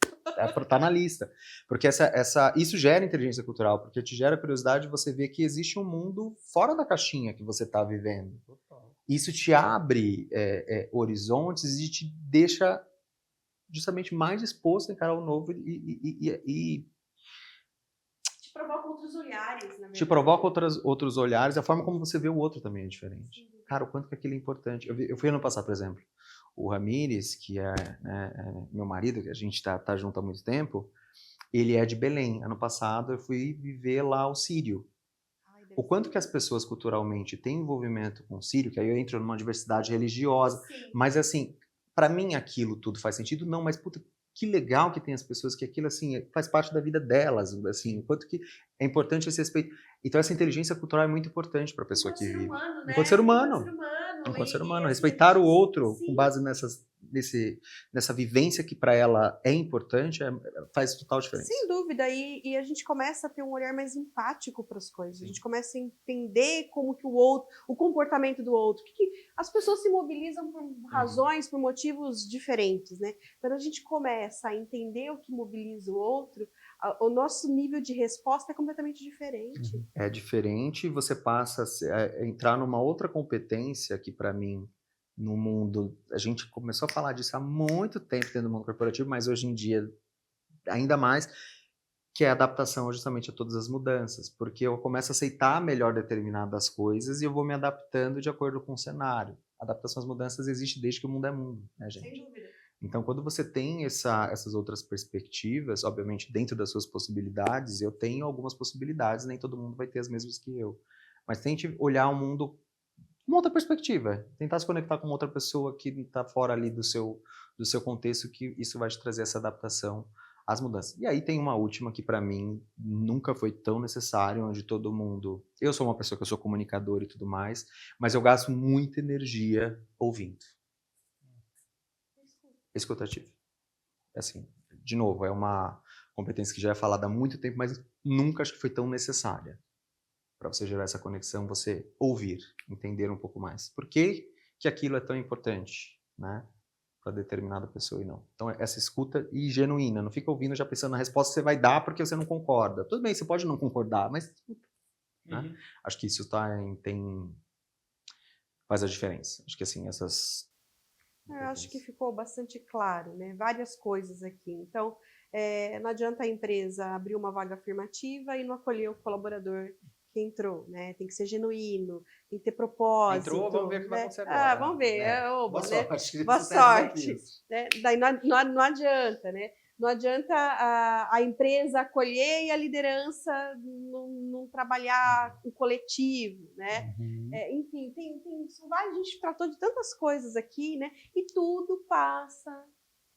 Tá na lista. Porque isso gera inteligência cultural, porque te gera curiosidade de você ver que existe um mundo fora da caixinha que você está vivendo. Isso te abre horizontes e te deixa justamente mais disposto a encarar o novo e te provoca outros olhares, na verdade. Te provoca outros olhares, a forma como você vê o outro também é diferente. Sim. Cara, o quanto que aquilo é importante. Eu fui ano passado, por exemplo, o Ramires, que é meu marido, que a gente tá junto há muito tempo, ele é de Belém. Ano passado eu fui viver lá o Sírio. O quanto que as pessoas culturalmente têm envolvimento com o Sírio, que aí eu entro numa diversidade religiosa, sim, mas assim, para mim aquilo tudo faz sentido? Não, mas puta, que legal que tem as pessoas que aquilo assim faz parte da vida delas, assim, o quanto que é importante esse respeito. Então essa inteligência cultural é muito importante para a pessoa que vive. Humano, né? Enquanto ser humano. Enquanto ser humano, respeitar o outro, sim, com base nessa vivência que para ela é importante, faz total diferença. Sem dúvida, e a gente começa a ter um olhar mais empático para as coisas, sim, a gente começa a entender como que o comportamento do outro, que as pessoas se mobilizam por razões, por motivos diferentes, né? Quando a gente começa a entender o que mobiliza o outro, o nosso nível de resposta é completamente diferente. É diferente, você passa a entrar numa outra competência que, para mim, no mundo... A gente começou a falar disso há muito tempo dentro do mundo corporativo, mas hoje em dia, ainda mais, que é a adaptação justamente a todas as mudanças, porque eu começo a aceitar melhor determinadas coisas e eu vou me adaptando de acordo com o cenário. A adaptação às mudanças existe desde que o mundo é mundo, né, gente? Sem dúvida. Então, quando você tem essas outras perspectivas, obviamente dentro das suas possibilidades, eu tenho algumas possibilidades, nem todo mundo vai ter as mesmas que eu. Mas tente olhar o mundo uma outra perspectiva, tentar se conectar com outra pessoa que está fora ali do seu contexto, que isso vai te trazer essa adaptação às mudanças. E aí tem uma última que para mim nunca foi tão necessário, onde todo mundo... Eu sou uma pessoa que eu sou comunicador e tudo mais, mas eu gasto muita energia ouvindo. Escutativo. Assim, de novo, é uma competência que já é falada há muito tempo, mas nunca acho que foi tão necessária. Para você gerar essa conexão, você ouvir, entender um pouco mais. Por que que aquilo é tão importante, né? Para determinada pessoa e não. Então, essa escuta e genuína. Não fica ouvindo já pensando na resposta que você vai dar porque você não concorda. Tudo bem, você pode não concordar, mas escuta. Né? Acho que isso faz a diferença. Acho que assim, essas... Eu acho que ficou bastante claro, né? Várias coisas aqui. Então, não adianta a empresa abrir uma vaga afirmativa e não acolher o colaborador que entrou, né? Tem que ser genuíno, tem que ter propósito. Entrou, vamos ver o que vai né? acontecer agora. Vamos ver. Boa né? sorte. Boa sorte. Né? Daí não adianta, né? Não adianta a empresa acolher e a liderança não trabalhar o coletivo, né? Enfim, a gente tratou de tantas coisas aqui, né? E tudo passa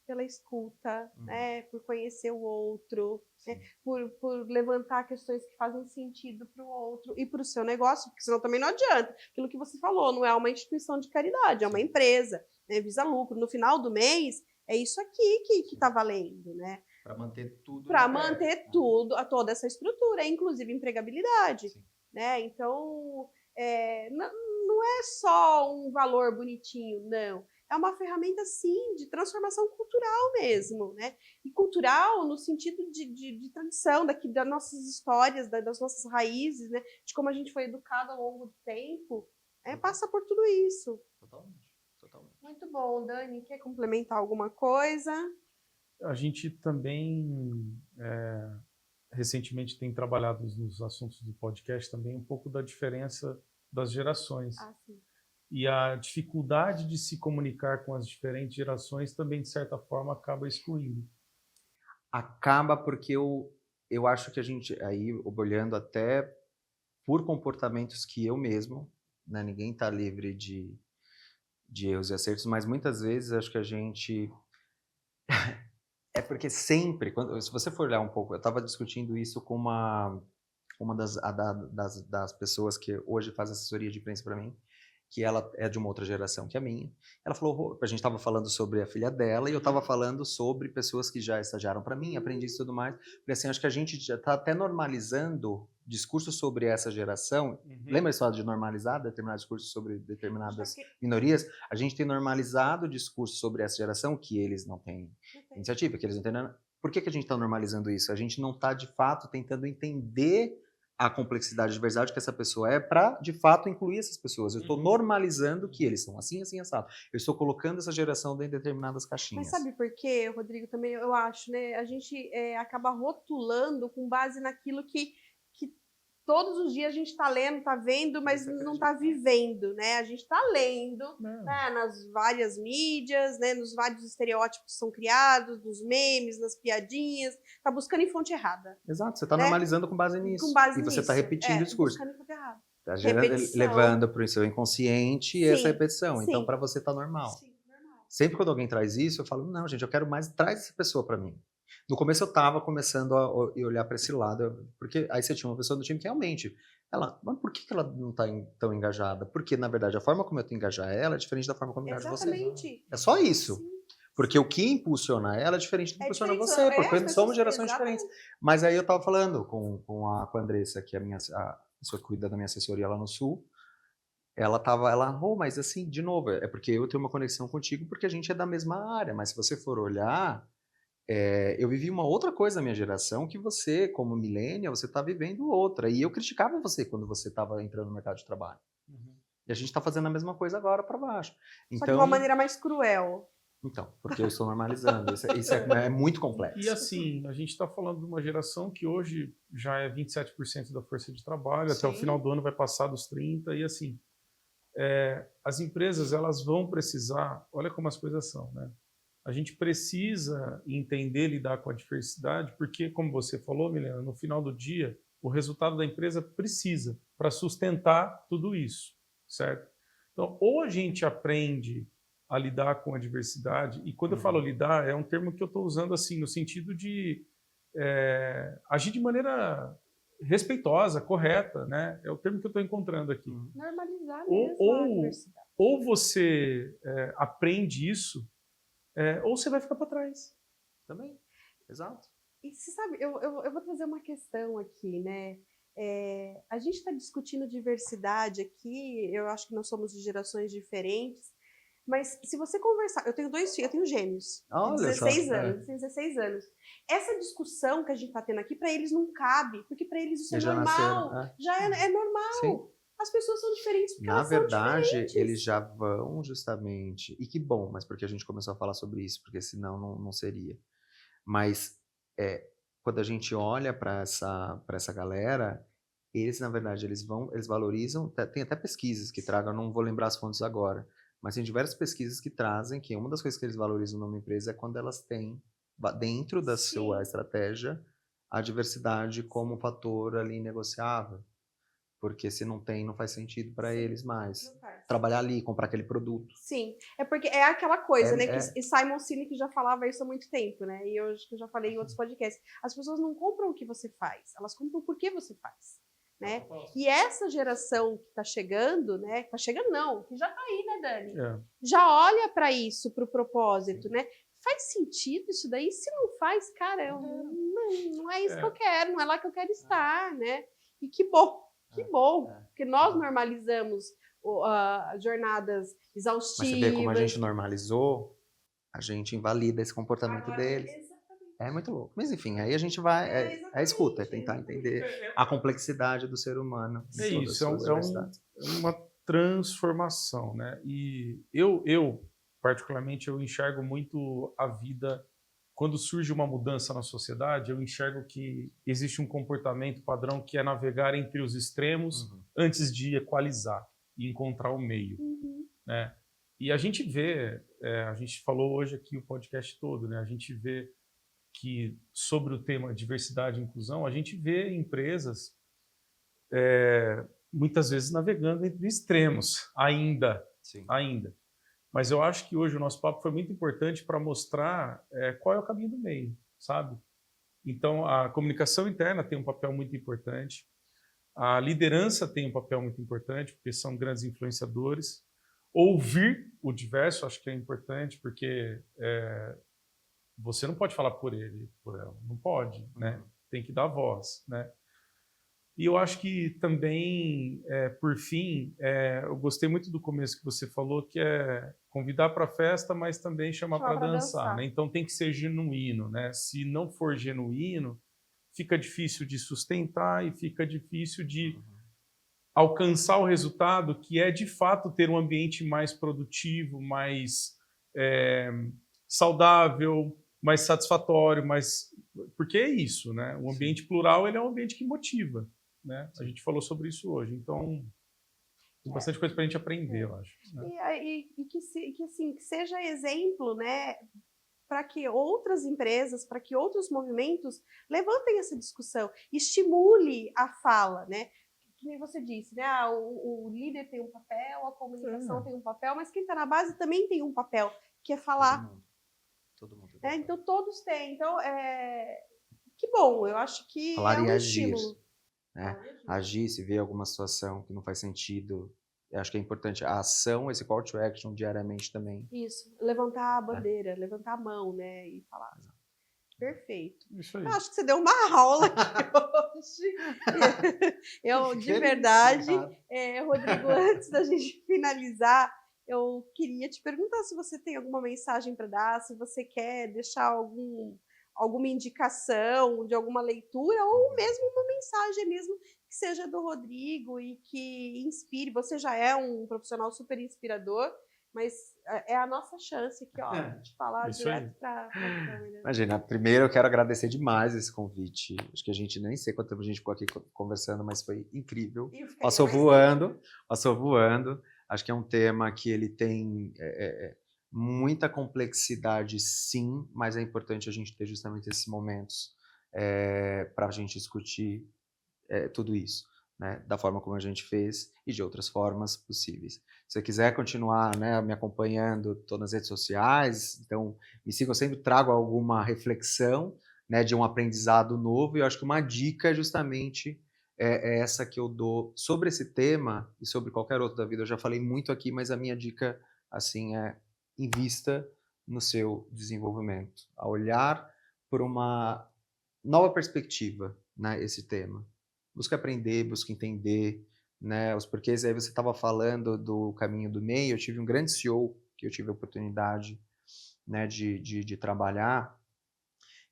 pela escuta, né? Por conhecer o outro, né? por levantar questões que fazem sentido para o outro e para o seu negócio, porque senão também não adianta. Aquilo que você falou, não é uma instituição de caridade, é uma empresa, né? Visa lucro. No final do mês, é isso aqui que está valendo, né? Para manter tudo. Para manter toda essa estrutura, inclusive empregabilidade. Né? Então, não é só um valor bonitinho, não. É uma ferramenta, sim, de transformação cultural mesmo. Né? E cultural no sentido de tradição, das nossas histórias, das nossas raízes, né? De como a gente foi educado ao longo do tempo. Passa por tudo isso. Totalmente. Muito bom. Dani, quer complementar alguma coisa? A gente também, recentemente, tem trabalhado nos assuntos do podcast também um pouco da diferença das gerações. Sim. E a dificuldade de se comunicar com as diferentes gerações também, de certa forma, acaba excluindo. Acaba porque eu acho que a gente, aí, olhando até por comportamentos que eu mesmo, né, ninguém está livre de erros e acertos, mas muitas vezes acho que a gente... porque sempre, se você for olhar um pouco, eu estava discutindo isso com uma das pessoas que hoje faz assessoria de imprensa para mim, que ela é de uma outra geração que a minha. Ela falou, a gente estava falando sobre a filha dela e eu estava falando sobre pessoas que já estagiaram para mim, aprendi isso e tudo mais. Porque assim, acho que a gente já está até normalizando discursos sobre essa geração. Lembra esse fato de normalizar determinados discursos sobre determinadas minorias? A gente tem normalizado o discurso sobre essa geração que eles não têm iniciativa, que eles não têm... Por que a gente está normalizando isso? A gente não está, de fato, tentando entender a complexidade de verdade que essa pessoa é para, de fato, incluir essas pessoas. Eu estou normalizando que eles são assim, assim, assado. Eu estou colocando essa geração dentro de determinadas caixinhas. Mas sabe por quê, Rodrigo, também eu acho, né? A gente acaba rotulando com base naquilo que todos os dias a gente está lendo, está vendo, mas não está vivendo, né? A gente está lendo, né, nas várias mídias, né, nos vários estereótipos que são criados, nos memes, nas piadinhas, está buscando em fonte errada. Exato, você está normalizando com base nisso. E você está repetindo o discurso. Buscando em fonte errada. Está levando para o seu inconsciente essa repetição. Então, para você está normal. Sim, normal. Sempre quando alguém traz isso, eu falo, não, gente, eu quero mais, traz essa pessoa para mim. No começo eu estava começando a olhar para esse lado, porque aí você tinha uma pessoa do time que realmente, mas por que ela não está tão engajada? Porque, na verdade, a forma como eu tenho que engajar ela é diferente da forma como eu engajo você. Exatamente. É só isso. Sim. Porque o que impulsiona ela é diferente do que impulsiona você, porque somos gerações diferentes. Mas aí eu estava falando com a Andressa, que é a pessoa que cuida da minha assessoria lá no Sul, ela, mas assim, de novo, é porque eu tenho uma conexão contigo porque a gente é da mesma área, mas se você for olhar... eu vivi uma outra coisa na minha geração que você, como millennial, você está vivendo outra. E eu criticava você quando você estava entrando no mercado de trabalho. E a gente está fazendo a mesma coisa agora para baixo. Então, só de uma maneira mais cruel. Então, porque eu estou normalizando. Isso é muito complexo. E assim, a gente está falando de uma geração que hoje já é 27% da força de trabalho, até o final do ano vai passar dos 30%, e assim, as empresas elas vão precisar, olha como as coisas são, né? A gente precisa entender, lidar com a diversidade, porque, como você falou, Milena, no final do dia, o resultado da empresa precisa para sustentar tudo isso, certo? Então, ou a gente aprende a lidar com a diversidade, e quando eu falo lidar, é um termo que eu estou usando assim, no sentido de agir de maneira respeitosa, correta, né? É o termo que eu estou encontrando aqui. Normalizar mesmo a diversidade. Ou você aprende isso, ou você vai ficar para trás. Também, exato. E você sabe, eu vou trazer uma questão aqui, né? A gente está discutindo diversidade aqui, eu acho que nós somos de gerações diferentes, mas se você conversar, eu tenho gêmeos, de 16 anos, tenho 16 anos. Essa discussão que a gente está tendo aqui, para eles não cabe, porque para eles isso é normal, já é normal. Sim. As pessoas são diferentes porque elas são diferentes. Na verdade, eles já vão justamente, e que bom, mas porque a gente começou a falar sobre isso, porque senão não seria. Mas quando a gente olha para essa galera, eles, na verdade, eles valorizam, tem até pesquisas que tragam, não vou lembrar as fontes agora, mas tem diversas pesquisas que trazem que uma das coisas que eles valorizam numa empresa é quando elas têm, dentro da sua estratégia, a diversidade como um fator ali negociável. Porque se não tem, não faz sentido para eles mais. Trabalhar ali, comprar aquele produto. Sim, é porque é aquela coisa, né? Que Simon Sinek já falava isso há muito tempo, né? E eu acho que eu já falei em outros podcasts. As pessoas não compram o que você faz, elas compram por que você faz, né? E essa geração que está chegando, né? Tá chegando não, que já tá aí, né, Dani? Já olha para isso, para o propósito, né? Faz sentido isso daí? Se não faz, cara, não é isso que eu quero, não é lá que eu quero estar, né? E que bom. Que bom, porque nós normalizamos jornadas exaustivas. Mas você vê como a gente normalizou, a gente invalida esse comportamento deles. Exatamente. É muito louco. Mas enfim, aí a gente vai, escuta, é tentar entender a complexidade do ser humano. É isso, é uma transformação, né? E eu, particularmente, eu enxergo muito a vida. Quando surge uma mudança na sociedade, eu enxergo que existe um comportamento padrão que é navegar entre os extremos antes de equalizar e encontrar o meio. Né? E a gente vê, a gente falou hoje aqui o podcast todo, né? A gente vê que sobre o tema diversidade e inclusão, a gente vê empresas muitas vezes navegando entre extremos, ainda. Mas eu acho que hoje o nosso papo foi muito importante para mostrar qual é o caminho do meio, sabe? Então, a comunicação interna tem um papel muito importante, a liderança tem um papel muito importante, porque são grandes influenciadores. Ouvir o diverso, acho que é importante, porque você não pode falar por ele, por ela, não pode, né? Tem que dar voz, né? E eu acho que também, por fim, eu gostei muito do começo que você falou, que é convidar para a festa, mas também chamar para dançar, né? Então tem que ser genuíno, né? Se não for genuíno, fica difícil de sustentar e fica difícil de alcançar o resultado, que é de fato ter um ambiente mais produtivo, mais saudável, mais satisfatório, porque é isso, né? O ambiente plural, ele é um ambiente que motiva. Né? A gente falou sobre isso hoje, então tem bastante coisa para a gente aprender, eu acho. Né? E que seja exemplo, né, para que outras empresas, para que outros movimentos levantem essa discussão, estimule a fala, né? Que nem você disse, né? O líder tem um papel, a comunicação tem um papel, mas quem está na base também tem um papel, que é falar. Todo mundo tem. Então todos têm. Então que bom, eu acho que falar um e agir. estímulo. Agir, se vê alguma situação que não faz sentido, eu acho que é importante a ação, esse call to action diariamente também. Isso, levantar a bandeira, levantar a mão, né, e falar. Perfeito. Isso aí. Eu acho que você deu uma aula aqui hoje. Eu, de verdade, Rodrigo, antes da gente finalizar, eu queria te perguntar se você tem alguma mensagem para dar, se você quer deixar alguma indicação de alguma leitura ou mesmo uma mensagem mesmo que seja do Rodrigo e que inspire. Você já é um profissional super inspirador, mas é a nossa chance aqui, ó, de falar direto para a câmera. Imagina, primeiro eu quero agradecer demais esse convite. Acho que a gente nem sei quanto tempo a gente ficou aqui conversando, mas foi incrível. Passou voando. Acho que é um tema que ele tem muita complexidade, sim, mas é importante a gente ter justamente esses momentos para a gente discutir tudo isso. né, da forma como a gente fez e de outras formas possíveis. Se você quiser continuar, né, me acompanhando, estou nas redes sociais, então me siga, eu sempre trago alguma reflexão, né, de um aprendizado novo, e eu acho que uma dica justamente é essa que eu dou sobre esse tema e sobre qualquer outro da vida. Eu já falei muito aqui, mas a minha dica assim é: invista no seu desenvolvimento, a olhar por uma nova perspectiva, né, esse tema. Busca aprender, busca entender, né, os porquês. Aí você estava falando do caminho do meio. Eu tive um grande CEO que eu tive a oportunidade, né, de trabalhar,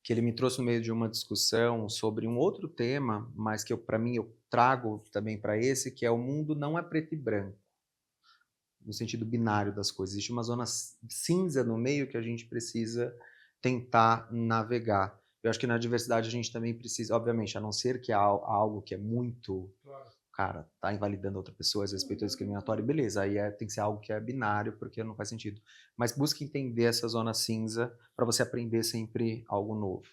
que ele me trouxe no meio de uma discussão sobre um outro tema, mas que para mim eu trago também para esse, que é: o mundo não é preto e branco, no sentido binário das coisas. Existe uma zona cinza no meio que a gente precisa tentar navegar. Eu acho que na diversidade a gente também precisa, obviamente, a não ser que há algo que é muito, cara, tá invalidando outra pessoa, às vezes respeito discriminatório, beleza, aí tem que ser algo que é binário, porque não faz sentido. Mas busque entender essa zona cinza para você aprender sempre algo novo.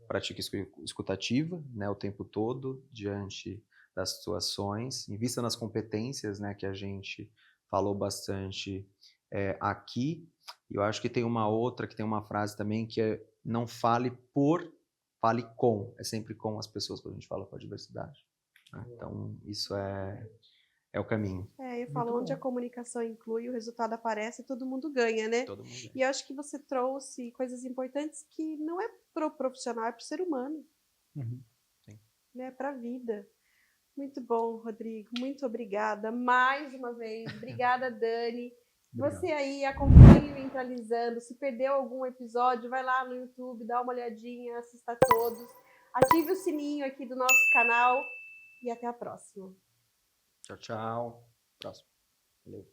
Pratique escutativa, né, o tempo todo, diante das situações. Invista nas competências, né, que a gente falou bastante aqui. E eu acho que tem uma outra, que tem uma frase também, que é: não fale por, fale com. É sempre com as pessoas quando a gente fala com a diversidade. Né? Então, isso é o caminho. Eu falo, onde a comunicação inclui, o resultado aparece e todo mundo ganha, né? Todo mundo ganha. E eu acho que você trouxe coisas importantes que não é pro profissional, é pro ser humano. Sim. Né? Pra vida. Muito bom, Rodrigo. Muito obrigada mais uma vez. Obrigada, Dani. Obrigado. Você aí acompanha o Entralizando. Se perdeu algum episódio, vai lá no YouTube, dá uma olhadinha, assista a todos. Ative o sininho aqui do nosso canal e até a próxima. Tchau, tchau. Próximo. Valeu.